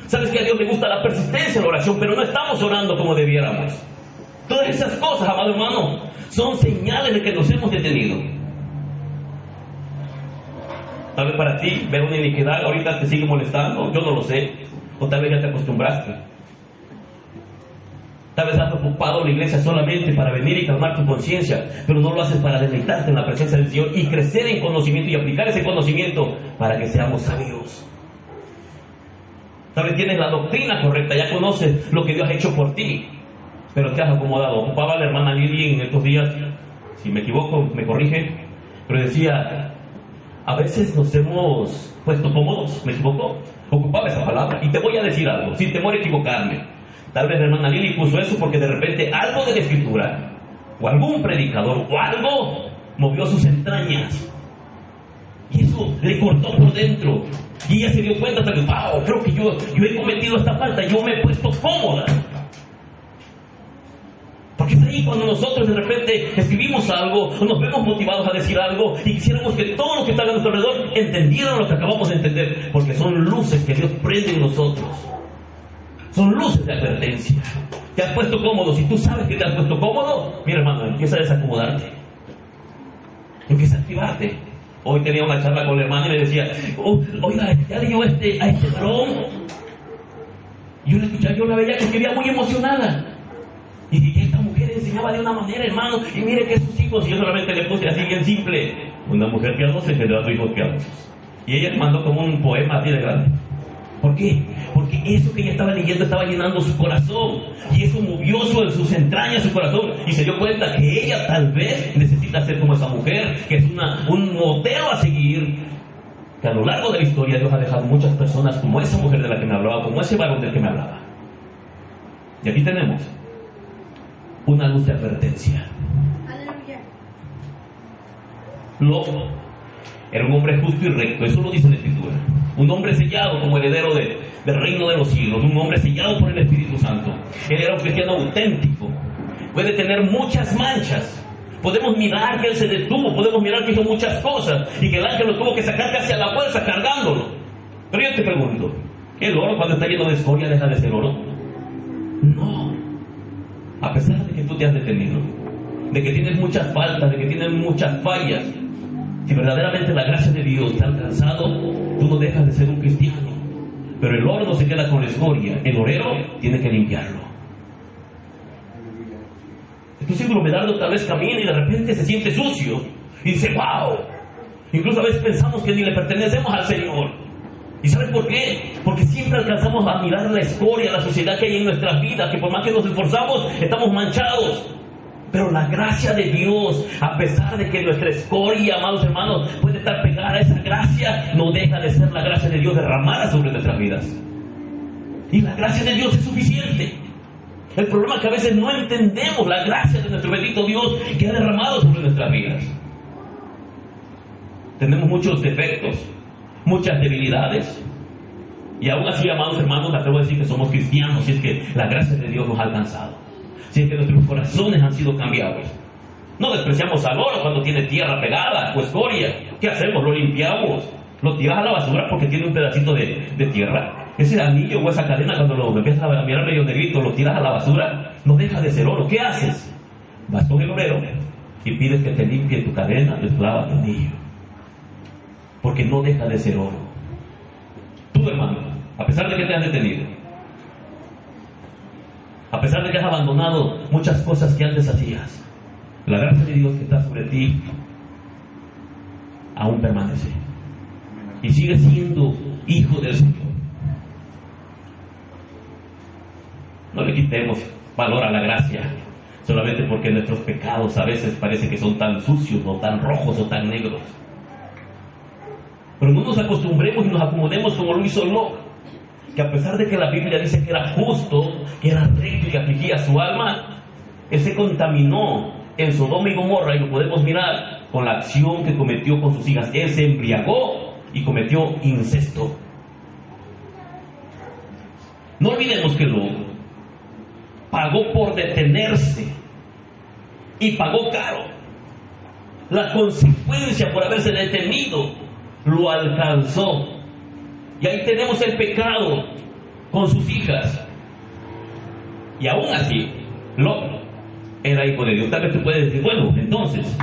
Sabes que a Dios le gusta la persistencia en la oración, pero no estamos orando como debiéramos. Todas esas cosas, amado hermano, son señales de que nos hemos detenido. Tal vez para ti ver una iniquidad ahorita te sigue molestando, yo no lo sé. O tal vez ya te acostumbraste. Tal vez has ocupado la iglesia solamente para venir y calmar tu conciencia, pero no lo haces para deleitarte en la presencia del Señor y crecer en conocimiento y aplicar ese conocimiento para que seamos sabios. Tal vez tienes la doctrina correcta, ya conoces lo que Dios ha hecho por ti, pero te has acomodado. Ocupaba la hermana Lili en estos días, si me equivoco, me corrige, pero decía, a veces nos hemos puesto cómodos, ¿me equivoco? Ocupaba esa palabra. Y te voy a decir algo, sin temor a equivocarme. Tal vez la hermana Lili puso eso porque de repente algo de la Escritura, o algún predicador, o algo, movió sus entrañas. Y eso le cortó por dentro. Y ella se dio cuenta hasta que, wow, creo que yo he cometido esta falta, yo me he puesto cómoda. Porque es ahí cuando nosotros de repente escribimos algo, o nos vemos motivados a decir algo, y quisiéramos que todos los que están a nuestro alrededor entendieran lo que acabamos de entender, porque son luces que Dios prende en nosotros. Son luces de advertencia. Te has puesto cómodo. Si tú sabes que te has puesto cómodo, mira hermano, empieza a desacomodarte. Empieza a activarte. Hoy tenía una charla con la hermana y me decía, oiga, ya leyó a este varón. Yo la escuchaba, yo la veía que quedaba muy emocionada. Y esta mujer enseñaba de una manera, hermano, y mire que sus hijos, y yo solamente le puse así bien simple, una mujer piadosa engendró a sus hijos piadosos. Y ella mandó como un poema así de grande. ¿Por qué? Porque eso que ella estaba leyendo estaba llenando su corazón, y eso movió sus entrañas, su corazón, y se dio cuenta que ella tal vez necesita ser como esa mujer, que es un modelo a seguir, que a lo largo de la historia Dios ha dejado muchas personas como esa mujer de la que me hablaba, como ese varón del que me hablaba. Y aquí tenemos una luz de advertencia. Aleluya. Lot era un hombre justo y recto, eso lo dice la Escritura. Un hombre sellado como heredero del reino de los cielos, un hombre sellado por el Espíritu Santo. Él era un cristiano auténtico. Puede tener muchas manchas. Podemos mirar que él se detuvo, podemos mirar que hizo muchas cosas y que el ángel lo tuvo que sacar casi a la fuerza cargándolo. Pero yo te pregunto, ¿el oro cuando está lleno de escoria deja de ser oro? No. A pesar de que tú te has detenido, de que tienes muchas faltas, de que tienes muchas fallas, si verdaderamente la gracia de Dios te ha alcanzado, tú no dejas de ser un cristiano. Pero el oro no se queda con la escoria, el orero tiene que limpiarlo. Entonces el dromedario tal vez camina y de repente se siente sucio y dice, wow. Incluso a veces pensamos que ni le pertenecemos al Señor. ¿Y sabes por qué? Porque siempre alcanzamos a mirar la escoria, la suciedad que hay en nuestras vidas, que por más que nos esforzamos, estamos manchados. Pero la gracia de Dios, a pesar de que nuestra escoria, amados hermanos, puede estar pegada a esa gracia, no deja de ser la gracia de Dios derramada sobre nuestras vidas. Y la gracia de Dios es suficiente. El problema es que a veces no entendemos la gracia de nuestro bendito Dios que ha derramado sobre nuestras vidas. Tenemos muchos defectos, muchas debilidades. Y aún así, amados hermanos, me atrevo a decir que somos cristianos, si es que la gracia de Dios nos ha alcanzado. Si es que nuestros corazones han sido cambiados. No despreciamos al oro cuando tiene tierra pegada o escoria. ¿Qué hacemos? Lo limpiamos. Lo tiras a la basura porque tiene un pedacito de tierra. Ese anillo o esa cadena, cuando lo empiezas a mirar medio negrito, lo tiras a la basura, no deja de ser oro. ¿Qué haces? Vas con el orero y pides que te limpie tu cadena, tu esclava, tu anillo. Porque no deja de ser oro. Tú, hermano, a pesar de que te has detenido, a pesar de que has abandonado muchas cosas que antes hacías, la gracia de Dios que está sobre ti aún permanece. Y sigues siendo hijo del Señor. No le quitemos valor a la gracia solamente porque nuestros pecados a veces parece que son tan sucios o tan rojos o tan negros. Pero no nos acostumbremos y nos acomodemos como lo hizo Lot, que a pesar de que la Biblia dice que era justo, que era recto y que afligía su alma, él se contaminó en Sodoma y Gomorra, y lo podemos mirar con la acción que cometió con sus hijas. Él se embriagó y cometió incesto. No olvidemos que Lot pagó por detenerse y pagó caro. La consecuencia por haberse detenido lo alcanzó. Y ahí tenemos el pecado con sus hijas. Y aún así, Lot era hijo de Dios. Tal vez tú puedes decir, bueno, entonces,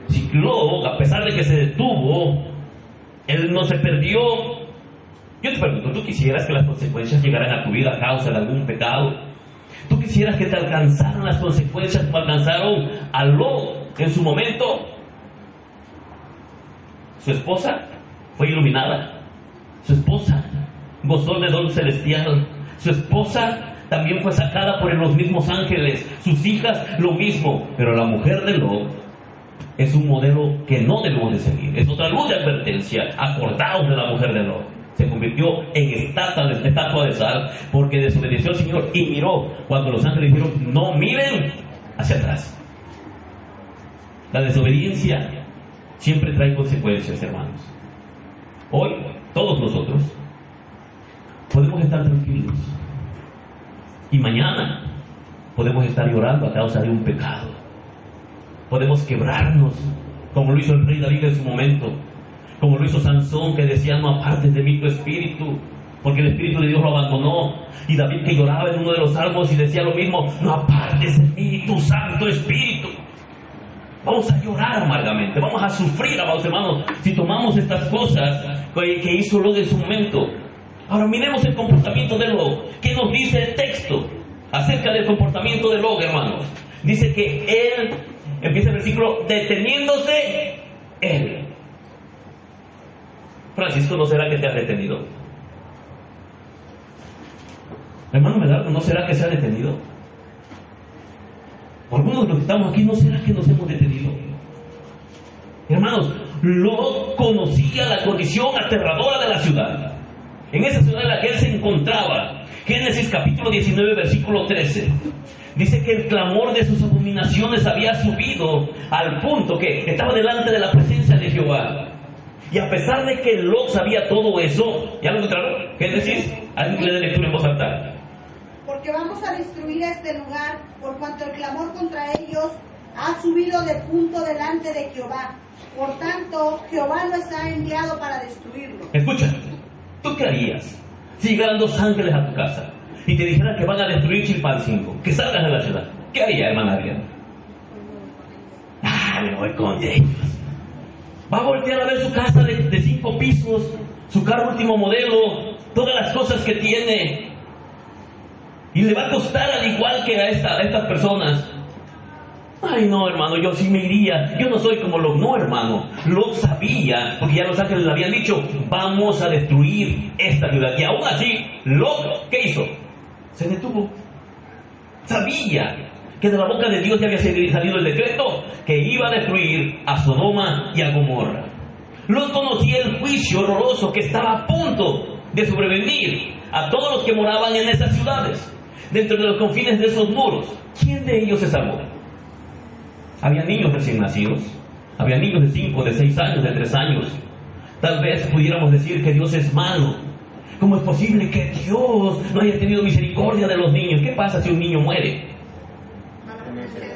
si Lot, a pesar de que se detuvo, él no se perdió. Yo te pregunto, ¿tú quisieras que las consecuencias llegaran a tu vida a causa de algún pecado? ¿Tú quisieras que te alcanzaran las consecuencias como alcanzaron a Lot en su momento? Su esposa fue iluminada. Su esposa gozó de don celestial. Su esposa también fue sacada por los mismos ángeles. Sus hijas lo mismo. Pero la mujer de Lot es un modelo que no debemos de seguir. Es otra luz de advertencia. Acordaos de la mujer de Lot. Se convirtió en estatua de sal porque desobedeció al Señor y miró cuando los ángeles dijeron: no miren hacia atrás. La desobediencia siempre trae consecuencias, hermanos. Hoy, todos nosotros podemos estar tranquilos y mañana podemos estar llorando a causa de un pecado. Podemos quebrarnos, como lo hizo el rey David en su momento, como lo hizo Sansón, que decía: no apartes de mí tu espíritu, porque el espíritu de Dios lo abandonó. Y David, que lloraba en uno de los salmos y decía lo mismo: no apartes de mí tu santo espíritu. Vamos a llorar amargamente, vamos a sufrir, amados hermanos, si tomamos estas cosas que hizo Lot en su momento. Ahora miremos el comportamiento de Lot. ¿Qué nos dice el texto acerca del comportamiento de Lot, hermanos? Dice que él, empieza el versículo, deteniéndose él. Francisco, ¿no será que te has detenido? Hermano Medardo, ¿no será que se ha detenido? Algunos de los que estamos aquí, ¿no será que nos hemos detenido? Hermanos, Lot conocía la condición aterradora de la ciudad. En esa ciudad en la que él se encontraba, Génesis capítulo 19, versículo 13, dice que el clamor de sus abominaciones había subido al punto que estaba delante de la presencia de Jehová. Y a pesar de que Lot sabía todo eso, ¿ya lo encontraron? Génesis, alguien le dé lectura en voz alta. Porque vamos a destruir este lugar, por cuanto el clamor contra ellos ha subido de punto delante de Jehová. Por tanto, Jehová los ha enviado para destruirlo. Escucha, ¿tú qué harías si llegaran 2 ángeles a tu casa y te dijeran que van a destruir Chilpancingo, que salgas de la ciudad? ¿Qué haría, hermana Adriana? Me voy con ellos. Va a voltear a ver su casa de 5 pisos, su carro último modelo, todas las cosas que tiene. Y le va a costar al igual que a estas personas. Ay, no, hermano, yo sí me iría. Yo no soy como Lot. No, hermano. Lot sabía, porque ya los ángeles le habían dicho: vamos a destruir esta ciudad. Y aún así, Lot, ¿qué hizo? Se detuvo. Sabía que de la boca de Dios ya había salido el decreto que iba a destruir a Sodoma y a Gomorra. Lot conocía el juicio horroroso que estaba a punto de sobrevenir a todos los que moraban en esas ciudades, dentro de los confines de esos muros. ¿Quién de ellos se salvó? Había niños recién nacidos, había niños de 5, de 6 años, de 3 años. Tal vez pudiéramos decir que Dios es malo. ¿Cómo es posible que Dios no haya tenido misericordia de los niños? ¿Qué pasa si un niño muere?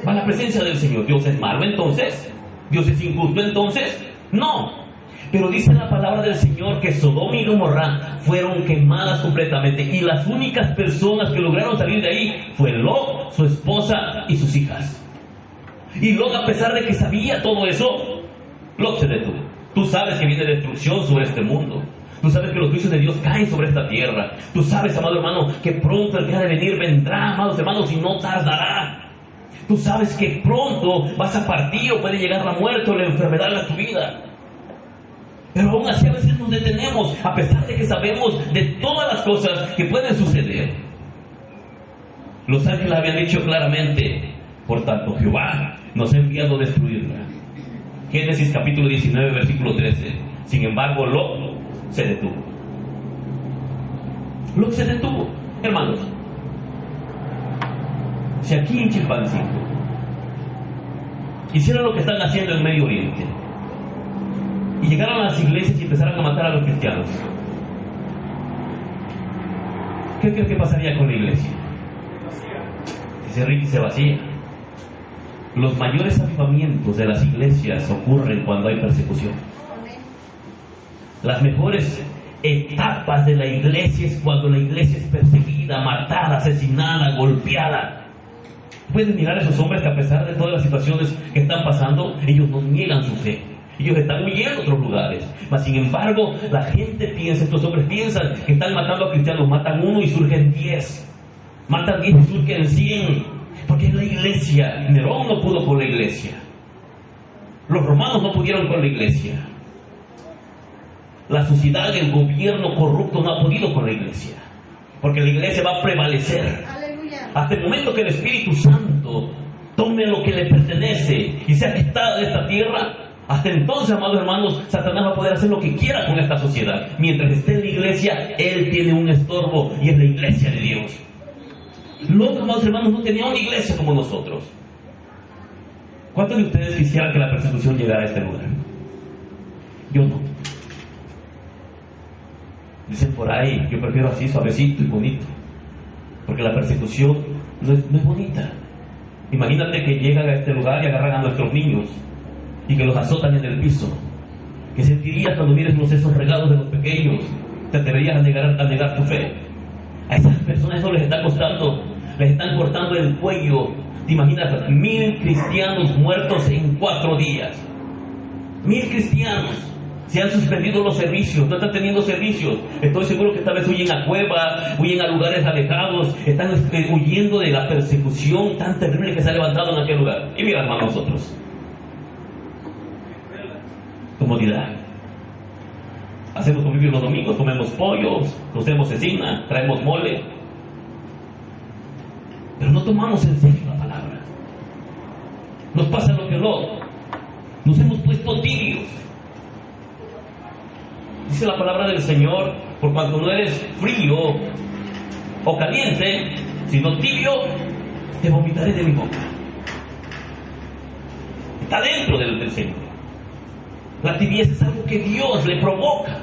Va a la presencia del Señor. ¿Dios es malo entonces? ¿Dios es injusto entonces? No. Pero dice la palabra del Señor que Sodoma y Gomorra fueron quemadas completamente, y las únicas personas que lograron salir de ahí fue Lot, su esposa y sus hijas. Y Lot, a pesar de que sabía todo eso, Lot se detuvo. Tú sabes que viene destrucción sobre este mundo. Tú sabes que los juicios de Dios caen sobre esta tierra. Tú sabes, amado hermano, que pronto el que ha de venir vendrá, amados hermanos, y no tardará. Tú sabes que pronto vas a partir, o puede llegar la muerte o la enfermedad a tu vida. Pero aún así a veces nos detenemos, a pesar de que sabemos de todas las cosas que pueden suceder. Los ángeles habían dicho claramente: por tanto, Jehová nos ha enviado a destruirla. Génesis capítulo 19, versículo 13. Sin embargo, Lot se detuvo. Lot se detuvo. Hermanos, si aquí en Chilpancingo hicieran lo que están haciendo en Medio Oriente y llegaran a las iglesias y empezaran a matar a los cristianos, ¿qué crees que pasaría con la iglesia? Se vacía. Los mayores avivamientos de las iglesias ocurren cuando hay persecución. Las mejores etapas de la iglesia es cuando la iglesia es perseguida, matada, asesinada, golpeada. Pueden mirar a esos hombres que, a pesar de todas las situaciones que están pasando, ellos no niegan su fe. Ellos están huyendo a otros lugares. Mas sin embargo, la gente piensa, estos hombres piensan que están matando a cristianos. Matan 1 y surgen 10. Matan 10 y surgen 100. Porque es la iglesia. Nerón no pudo con la iglesia. Los romanos no pudieron con la iglesia. La sociedad, el gobierno corrupto no ha podido con la iglesia. Porque la iglesia va a prevalecer. Aleluya. Hasta el momento que el Espíritu Santo tome lo que le pertenece y sea quitada de esta tierra, hasta entonces, amados hermanos, Satanás va a poder hacer lo que quiera con esta sociedad. Mientras esté en la iglesia, él tiene un estorbo y es la iglesia de Dios. Los amados hermanos no tenían una iglesia como nosotros. ¿Cuántos de ustedes quisieran que la persecución llegara a este lugar? Yo no. Dicen por ahí, yo prefiero así, suavecito y bonito, porque la persecución no es bonita. Imagínate que llegan a este lugar y agarran a nuestros niños y que los azotan en el piso. ¿Qué sentirías cuando mires los esos regalos de los pequeños? ¿Te atreverías a negar tu fe? A esas personas eso les está costando, les están cortando el cuello. ¿Te imaginas? 1000 cristianos muertos en 4 días. 1000 cristianos. Se han suspendido los servicios, no están teniendo servicios. Estoy seguro que tal vez huyen a cuevas, huyen a lugares alejados, están huyendo de la persecución tan terrible que se ha levantado en aquel lugar. Y mira, hermanos, nosotros. Comodidad. Hacemos convivir los domingos, comemos pollos, hacemos cecina, traemos mole. Pero no tomamos en serio la palabra. Nos pasa lo que no. Nos hemos puesto tibios. Dice la palabra del Señor, por cuanto no eres frío o caliente, sino tibio, te vomitaré de mi boca. Está dentro del Señor. La tibieza es algo que Dios le provoca.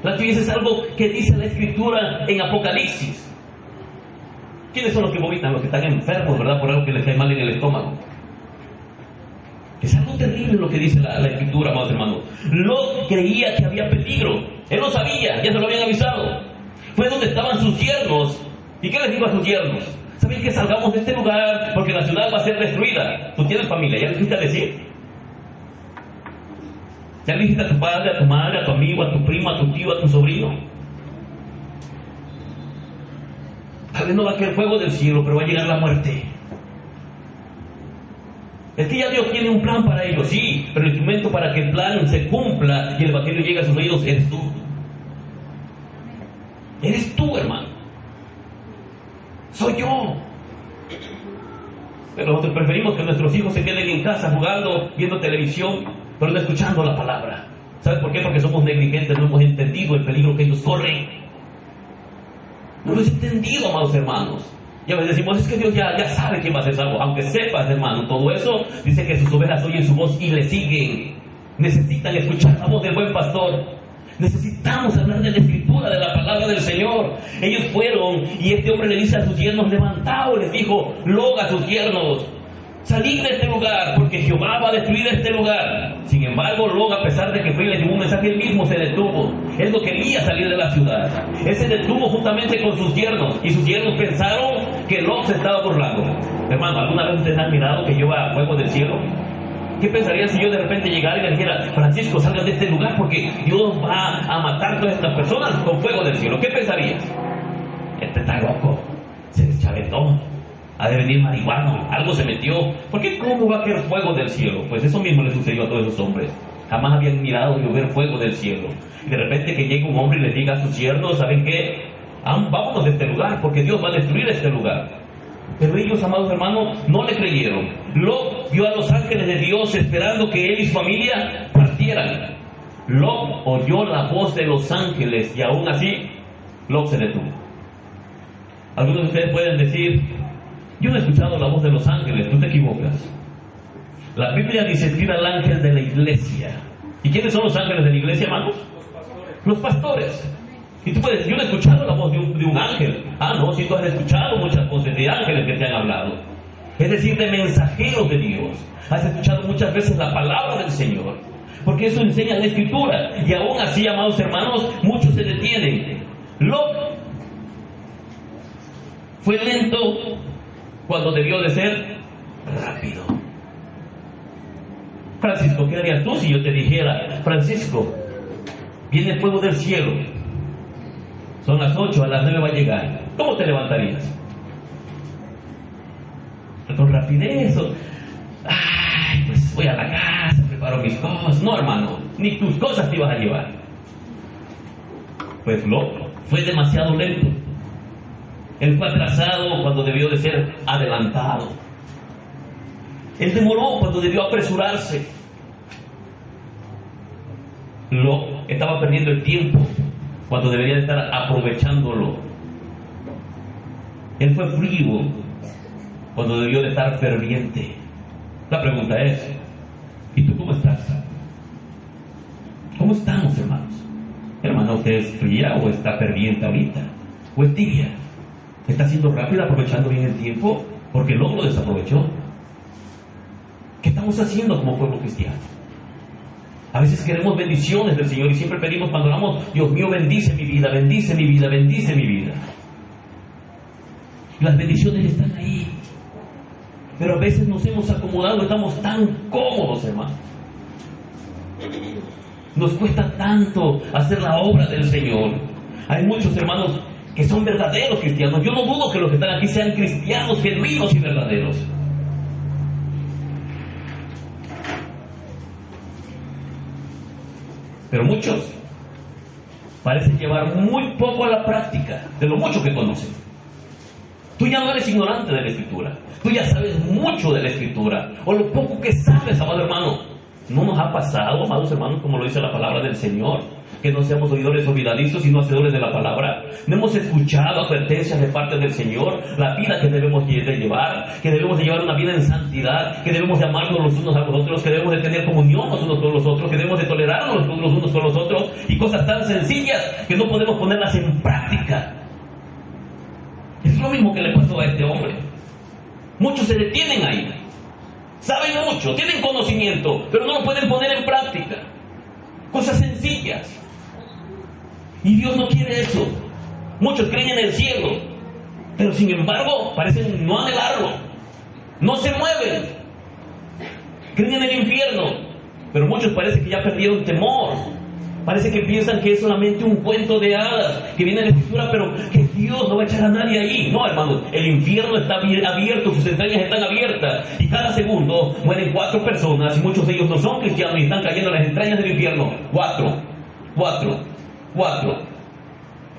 La tibieza es algo que dice la Escritura en Apocalipsis. ¿Quiénes son los que vomitan? Los que están enfermos, ¿verdad? Por algo que les cae mal en el estómago. Es algo terrible lo que dice la Escritura, amados hermanos. Lot creía que había peligro. Él lo sabía, ya se lo habían avisado. Fue donde estaban sus yernos. ¿Y qué les dijo a sus yernos? ¿Saben que salgamos de este lugar porque la ciudad va a ser destruida? Tú tienes familia, ¿ya le dijiste a decir? ¿Ya le dijiste a tu padre, a tu madre, a tu amigo, a tu primo, a tu tío, a tu sobrino? Tal vez no va a caer fuego del cielo, pero va a llegar la muerte. Es que ya Dios tiene un plan para ellos, sí, pero el instrumento para que el plan se cumpla y el evangelio llegue a sus oídos eres tú. Eres tú, hermano. Soy yo. Pero nosotros preferimos que nuestros hijos se queden en casa jugando, viendo televisión, pero no escuchando la palabra. ¿Sabes por qué? Porque somos negligentes, no hemos entendido el peligro que ellos corren. No lo hemos entendido, amados hermanos. Y a veces decimos, es que Dios ya sabe que va a hacer algo. Aunque sepas, hermano, todo eso, dice que sus ovejas oyen su voz y le siguen. Necesitan escuchar la voz del buen pastor. Necesitamos hablar de la Escritura, de la palabra del Señor. Ellos fueron y este hombre le dice a sus yernos, levantaos, les dijo Lot a sus yernos, salid de este lugar porque Jehová va a destruir este lugar. Sin embargo, Lot, a pesar de que fue y le dio un mensaje, él mismo se detuvo. Él no quería salir de la ciudad. Él se detuvo juntamente con sus yernos y sus yernos pensaron que Lot se estaba burlando. Hermano, ¿alguna vez ustedes han mirado que lleva fuego del cielo? ¿Qué pensarían si yo de repente llegara y le dijera, Francisco, salga de este lugar porque Dios va a matar a todas estas personas con fuego del cielo? ¿Qué pensarías? Este está loco, se deschavetó, ha de venir marihuano, algo se metió. ¿Por qué? ¿Cómo va a caer fuego del cielo? Pues eso mismo le sucedió a todos esos hombres. Jamás habían mirado llover fuego del cielo. Y de repente que llegue un hombre y les diga a sus siervos, ¿saben qué? Vámonos de este lugar porque Dios va a destruir este lugar. Pero ellos, amados hermanos, no le creyeron. Lot vio a los ángeles de Dios esperando que él y su familia partieran. Lot oyó la voz de los ángeles y aún así Lot se detuvo. Algunos de ustedes pueden decir, yo no he escuchado la voz de los ángeles. Tú te equivocas. La Biblia dice, escribe al ángel de la iglesia. ¿Y quiénes son los ángeles de la iglesia, hermanos? Los pastores. Y tú puedes decir, yo no he escuchado la voz de un ángel. Ah, no, si tú has escuchado muchas voces de ángeles que te han hablado. Es decir, de mensajeros de Dios. Has escuchado muchas veces la palabra del Señor. Porque eso enseña la Escritura. Y aún así, amados hermanos, muchos se detienen. Lot fue lento cuando debió de ser rápido. Francisco, ¿qué harías tú si yo te dijera, Francisco, viene el fuego del cielo? Son las 8, a las 9 va a llegar. ¿Cómo te levantarías? Con rapidez. Ay, pues voy a la casa, preparo mis cosas. No, hermano, ni tus cosas te ibas a llevar. Pues Lot fue demasiado lento. Él fue atrasado cuando debió de ser adelantado. Él demoró cuando debió apresurarse. Estaba perdiendo el tiempo cuando debería de estar aprovechándolo. Él fue frío cuando debió de estar ferviente. La pregunta es, ¿y tú cómo estás? ¿Cómo estamos, hermanos? Hermano, ¿usted es fría o está ferviente ahorita? ¿O es tibia? ¿Está siendo rápida, aprovechando bien el tiempo? Porque luego lo desaprovechó. ¿Qué estamos haciendo como pueblo cristiano? A veces queremos bendiciones del Señor y siempre pedimos cuando oramos, Dios mío, bendice mi vida, bendice mi vida, bendice mi vida. Las bendiciones están ahí. Pero a veces nos hemos acomodado, estamos tan cómodos, hermano. Nos cuesta tanto hacer la obra del Señor. Hay muchos hermanos que son verdaderos cristianos. Yo no dudo que los que están aquí sean cristianos genuinos y verdaderos. Pero muchos parecen llevar muy poco a la práctica de lo mucho que conocen. Tú ya no eres ignorante de la Escritura. Tú ya sabes mucho de la Escritura. O lo poco que sabes, amado hermano. ¿No nos ha pasado, amados hermanos, como lo dice la palabra del Señor? Que no seamos oidores olvidadizos, sino hacedores de la palabra. No hemos escuchado advertencias de parte del Señor, la vida que debemos de llevar, que debemos de llevar una vida en santidad, que debemos de amarnos los unos a los otros, que debemos de tener comunión los unos con los otros, que debemos de tolerarnos los unos con los otros, y cosas tan sencillas que no podemos ponerlas en práctica. Es lo mismo que le pasó a este hombre. Muchos se detienen ahí. Saben mucho, tienen conocimiento, pero no lo pueden poner en práctica. Cosas sencillas. Y Dios no quiere eso. Muchos creen en el cielo, pero sin embargo parecen no anhelarlo. No se mueven. Creen en el infierno, pero muchos parece que ya perdieron temor. Parece que piensan que es solamente un cuento de hadas que viene en la Escritura, pero que Dios no va a echar a nadie ahí. No, hermanos, el infierno está abierto, sus entrañas están abiertas, y cada segundo mueren 4 personas, y muchos de ellos no son cristianos y están cayendo en las entrañas del infierno. 4.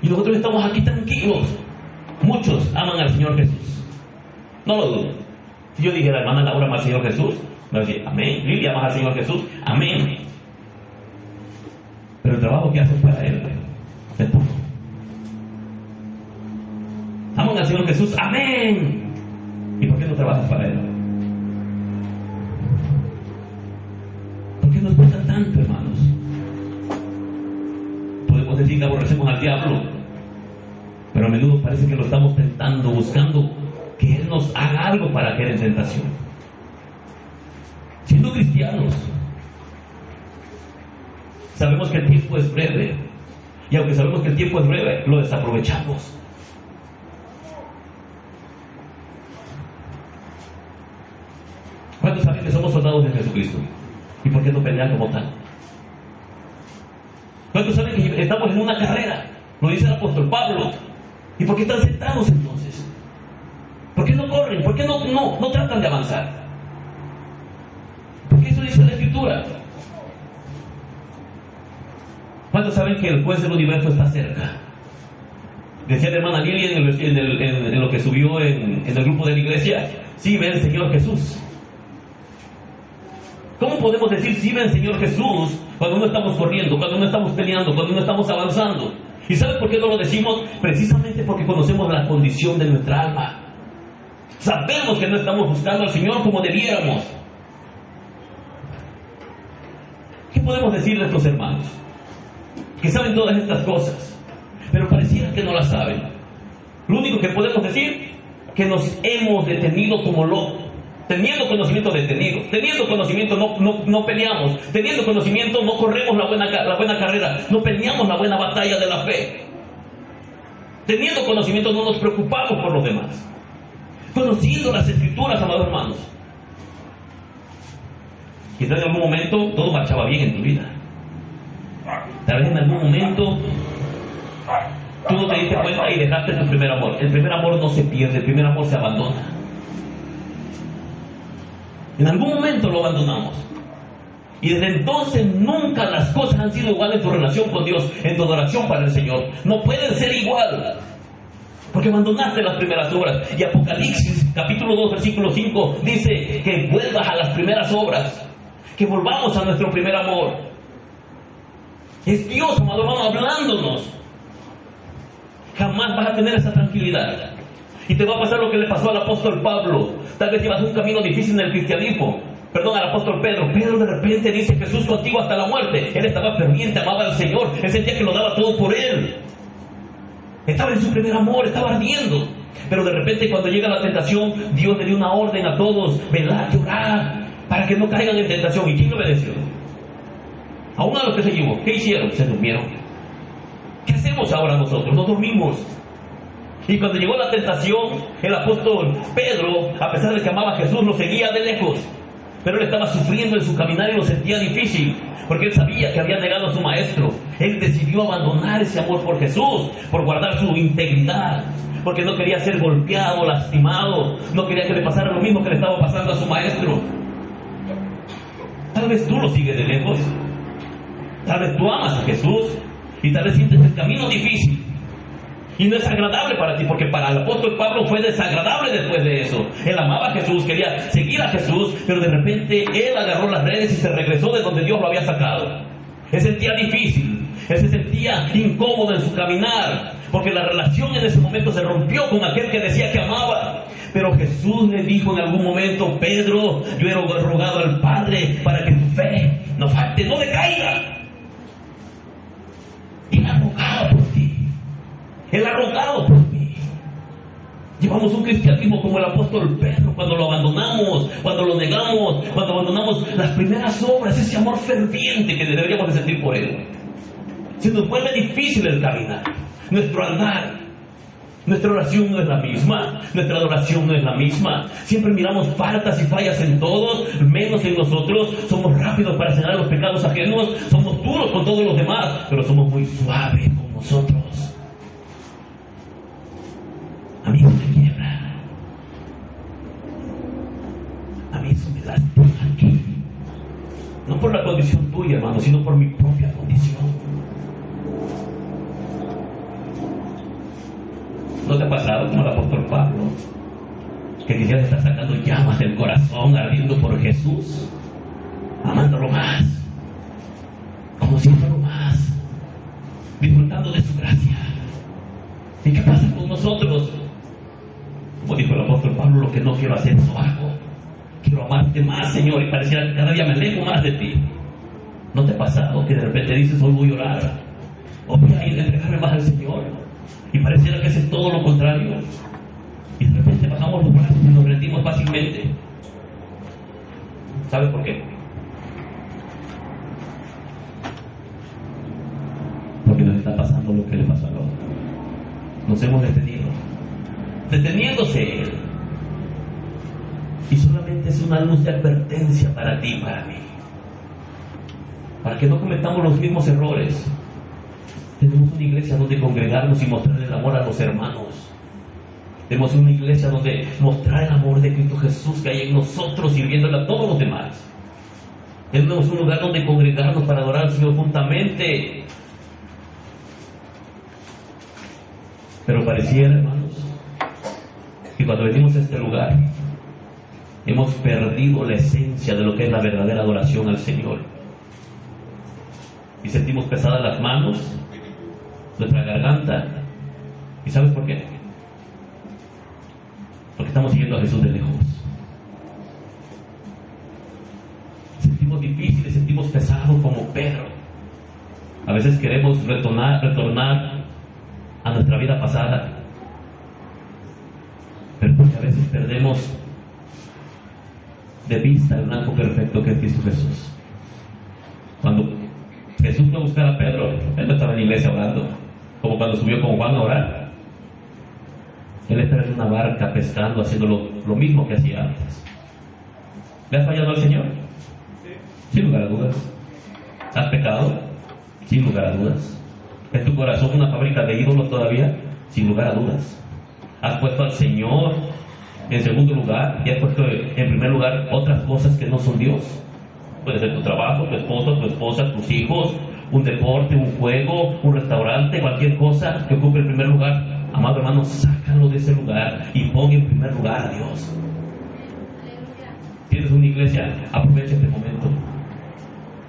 Y nosotros estamos aquí tranquilos. Muchos aman al Señor Jesús. No lo dudo. Si yo dijera, hermana Laura, ama al Señor Jesús, me va a decir, amén. Lilia, amas al Señor Jesús, amén. Pero el trabajo que haces para Él es poco. Aman al Señor Jesús, amén. ¿Y por qué no trabajas para Él? ¿Por qué nos cuesta tanto, hermanos? Podemos decir que aborrecemos al diablo, pero a menudo parece que lo estamos tentando, buscando que Él nos haga algo para caer en tentación. Siendo cristianos, sabemos que el tiempo es breve, y aunque sabemos que el tiempo es breve, lo desaprovechamos. ¿Cuántos saben que somos soldados de Jesucristo? ¿Y por qué no pelean como tal? ¿Cuántos saben que estamos en una carrera? Lo dice el apóstol Pablo. ¿Y por qué están sentados entonces? ¿Por qué no corren? ¿Por qué no tratan de avanzar? Porque eso dice la Escritura. ¿Cuántos saben que el juez del universo está cerca? Decía la hermana Lili en lo que subió en el grupo de la iglesia, sí ve el Señor Jesús. ¿Cómo podemos decir sí ve el Señor Jesús cuando no estamos corriendo, cuando no estamos peleando, cuando no estamos avanzando? ¿Y sabes por qué no lo decimos? Precisamente porque conocemos la condición de nuestra alma. Sabemos que no estamos buscando al Señor como debiéramos. ¿Qué podemos decir de estos hermanos? Que saben todas estas cosas, pero pareciera que no las saben. Lo único que podemos decir, que nos hemos detenido como locos. Teniendo conocimiento detenidos, teniendo conocimiento no peleamos, teniendo conocimiento no corremos la buena carrera, no peleamos la buena batalla de la fe. Teniendo conocimiento no nos preocupamos por los demás. Conociendo las Escrituras, amados hermanos. Quizás en algún momento todo marchaba bien en tu vida. Tal vez en algún momento tú no te diste cuenta y dejaste tu primer amor. El primer amor no se pierde, el primer amor se abandona. En algún momento lo abandonamos. Y desde entonces nunca las cosas han sido igual en tu relación con Dios, en tu adoración para el Señor. No pueden ser igual. porque abandonaste las primeras obras. Y Apocalipsis capítulo 2 versículo 5 dice que vuelvas a las primeras obras, que volvamos a nuestro primer amor. Es Dios, amado hermano, hablándonos. Jamás vas a tener esa tranquilidad. Y te va a pasar lo que le pasó al apóstol Pablo. Tal vez llevas un camino difícil en el cristianismo. Perdón, al apóstol Pedro. Pedro de repente dice: Jesús contigo hasta la muerte. Él estaba ferviente, amaba al Señor. Él sentía que lo daba todo por Él. Estaba en su primer amor, estaba ardiendo. Pero de repente, cuando llega la tentación, Dios le dio una orden a todos: velad, llorad, para que no caigan en tentación. ¿Y quién lo obedeció? A uno de los que se llevó. ¿Qué hicieron? Se durmieron. ¿Qué hacemos ahora nosotros? No dormimos. Y cuando llegó la tentación, el apóstol Pedro, a pesar de que amaba a Jesús, lo seguía de lejos. Pero él estaba sufriendo en su caminar y lo sentía difícil, porque él sabía que había negado a su maestro. Él decidió abandonar ese amor por Jesús, por guardar su integridad, porque no quería ser golpeado, lastimado, no quería que le pasara lo mismo que le estaba pasando a su maestro. Tal vez tú lo sigues de lejos, tal vez tú amas a Jesús, y tal vez sientes el camino difícil. Y no es agradable para ti, porque para el apóstol Pablo fue desagradable después de eso. Él amaba a Jesús, quería seguir a Jesús, pero de repente él agarró las redes y se regresó de donde Dios lo había sacado. Él sentía difícil, él se sentía incómodo en su caminar, porque la relación en ese momento se rompió con aquel que decía que amaba. Pero Jesús le dijo en algún momento: Pedro, yo he rogado al Padre para que tu fe no falte, no decaiga. Él ha rogado por ti. Él ha rogado por mí. Llevamos un cristianismo como el apóstol Pedro, cuando lo abandonamos, cuando lo negamos, cuando abandonamos las primeras obras, ese amor ferviente que deberíamos de sentir por Él. Se nos vuelve difícil el caminar, nuestro andar. Nuestra oración no es la misma, nuestra adoración no es la misma. Siempre miramos faltas y fallas en todos, menos en nosotros. Somos rápidos para señalar los pecados ajenos, somos duros con todos los demás, pero somos muy suaves con nosotros. A mí no me quiebra. A mí eso me lastima aquí. No por la condición tuya, hermano, sino por mi propia condición. ¿No te ha pasado como el apóstol Pablo, que quisiera estar sacando llamas del corazón, ardiendo por Jesús, amándolo más, conociéndolo más, disfrutando de su gracia? ¿Y qué pasa con nosotros? Como dijo el apóstol Pablo: lo que no quiero hacer, eso hago. Quiero amarte más, Señor, y pareciera que cada día me alejo más de ti. ¿No te ha pasado que de repente dices: hoy voy a orar, hoy voy a ir a entregarme más al Señor? Y pareciera que es todo lo contrario. Y de repente bajamos los brazos y nos rendimos fácilmente. ¿Sabe por qué? Porque nos está pasando lo que le pasó al otro. Nos hemos detenido. Deteniéndose Él. Y solamente es una luz de advertencia para ti y para mí, para que no cometamos los mismos errores. Tenemos una iglesia donde congregarnos y mostrar el amor a los hermanos. Tenemos una iglesia donde mostrar el amor de Cristo Jesús que hay en nosotros, sirviéndole a todos los demás. Tenemos un lugar donde congregarnos para adorar al Señor juntamente. Pero pareciera, hermanos, que cuando venimos a este lugar hemos perdido la esencia de lo que es la verdadera adoración al Señor. Y sentimos pesadas las manos, nuestra garganta. ¿Y sabes por qué? Porque estamos siguiendo a Jesús de lejos. Sentimos difíciles, sentimos pesados como Pedro. A veces queremos retornar a nuestra vida pasada, pero porque a veces perdemos de vista el blanco perfecto que es Cristo Jesús. Cuando Jesús fue a buscar a Pedro, él no estaba en la iglesia orando, como cuando subió con Juan a orar. Él estaba en una barca pescando, haciendo lo mismo que hacía antes. ¿Le has fallado al Señor? Sin lugar a dudas. ¿Has pecado? Sin lugar a dudas. ¿Es tu corazón una fábrica de ídolos todavía? Sin lugar a dudas. ¿Has puesto al Señor en segundo lugar y has puesto en primer lugar otras cosas que no son Dios? Puede ser tu trabajo, tu esposo, tu esposa, tus hijos, un deporte, un juego, un restaurante, cualquier cosa que ocupe el primer lugar. amado hermano, sácalo de ese lugar y pon en primer lugar a Dios. Tienes una iglesia, aprovecha este momento.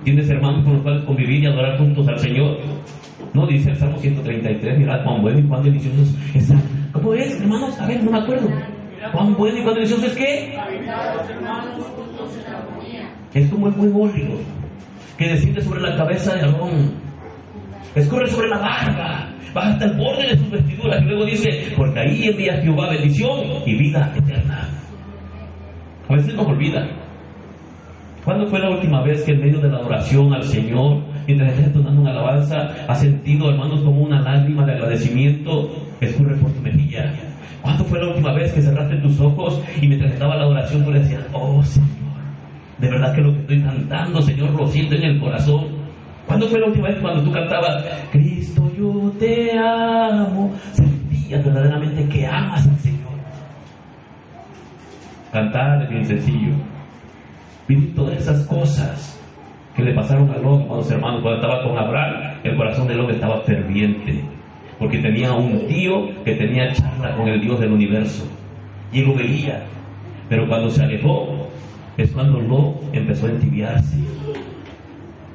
Tienes hermanos con los cuales convivir y adorar juntos al Señor. No dice el Salmo 133, mirad cuán bueno y cuán delicioso es. ¿Cómo es, hermanos? A ver, no me acuerdo. ¿Cuán bueno y cuán delicioso es qué? Es como el buen óleo que desciende sobre la cabeza de Aarón, escurre sobre la barba, baja hasta el borde de sus vestiduras, y luego dice, porque ahí envía Jehová bendición y vida eterna. A veces nos olvida. ¿Cuándo fue la última vez que en medio de la adoración al Señor, mientras estás entonando una alabanza, has sentido, hermanos, como una lágrima de agradecimiento escurre por tu mejilla? ¿Cuándo fue la última vez que cerraste tus ojos y mientras estaba la adoración tú le decías, oh Señor, de verdad que lo que estoy cantando, Señor, lo siento en el corazón? ¿Cuándo fue la última vez cuando tú cantabas, Cristo, yo te amo? Sentías verdaderamente que amas al Señor. Cantar es bien sencillo. Vivir todas esas cosas que le pasaron a Lot, amados hermanos, cuando estaba con Abraham, el corazón de Lot estaba ferviente, porque tenía un tío que tenía charla con el Dios del universo, y él lo veía. Pero cuando se alejó, es cuando Lot empezó a entibiarse.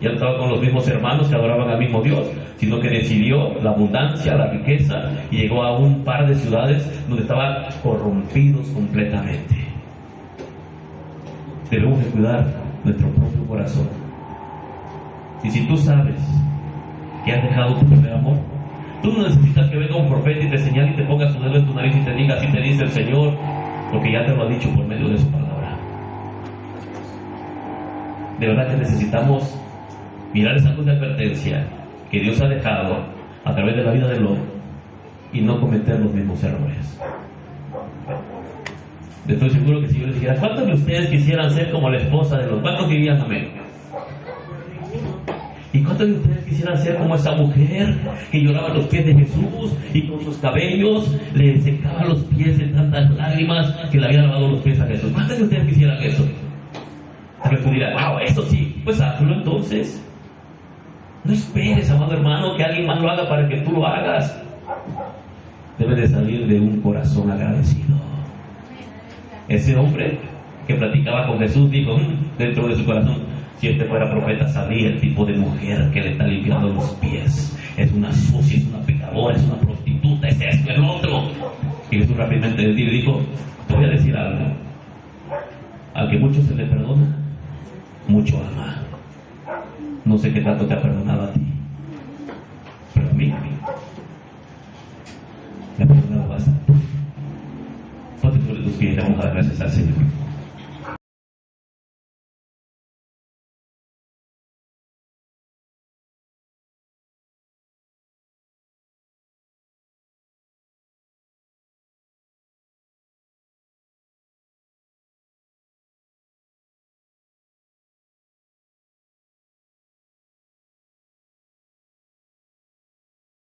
Ya no estaba con los mismos hermanos que adoraban al mismo Dios, sino que decidió la abundancia, la riqueza, y llegó a un par de ciudades donde estaban corrompidos completamente. Debemos de cuidar nuestro propio corazón. Y si tú sabes que has dejado tu primer amor, tú no necesitas que venga un profeta y te señale y te ponga su dedo en tu nariz y te diga, así te dice el Señor, porque ya te lo ha dicho por medio de su palabra. De verdad que necesitamos mirar esa luz de advertencia que Dios ha dejado a través de la vida de Lot y no cometer los mismos errores. Estoy seguro que si yo les dijera, ¿cuántos de ustedes quisieran ser como la esposa de Lot? ¿Cuántos dirían amén? ¿Y cuántos de ustedes quisieran ser como esa mujer que lloraba a los pies de Jesús y con sus cabellos le secaba los pies de tantas lágrimas que le había lavado los pies a Jesús? ¿Cuántos de ustedes quisieran eso? A que tú dirás, wow, eso sí, pues hazlo entonces. No esperes, amado hermano, que alguien más lo haga para que tú lo hagas. Debe de salir de un corazón agradecido. Ese hombre que platicaba con Jesús dijo dentro de su corazón, si este fuera profeta sabría el tipo de mujer que le está limpiando los pies. Es una sucia, es una pecadora, es una prostituta, es esto, el otro. Y Jesús rápidamente le dijo, te voy a decir algo. Al que mucho se le perdona, mucho ama. No sé qué tanto te ha perdonado a ti, pero a mí me ha perdonado bastante. Ponte sobre tus pies y le vamos a dar gracias al Señor.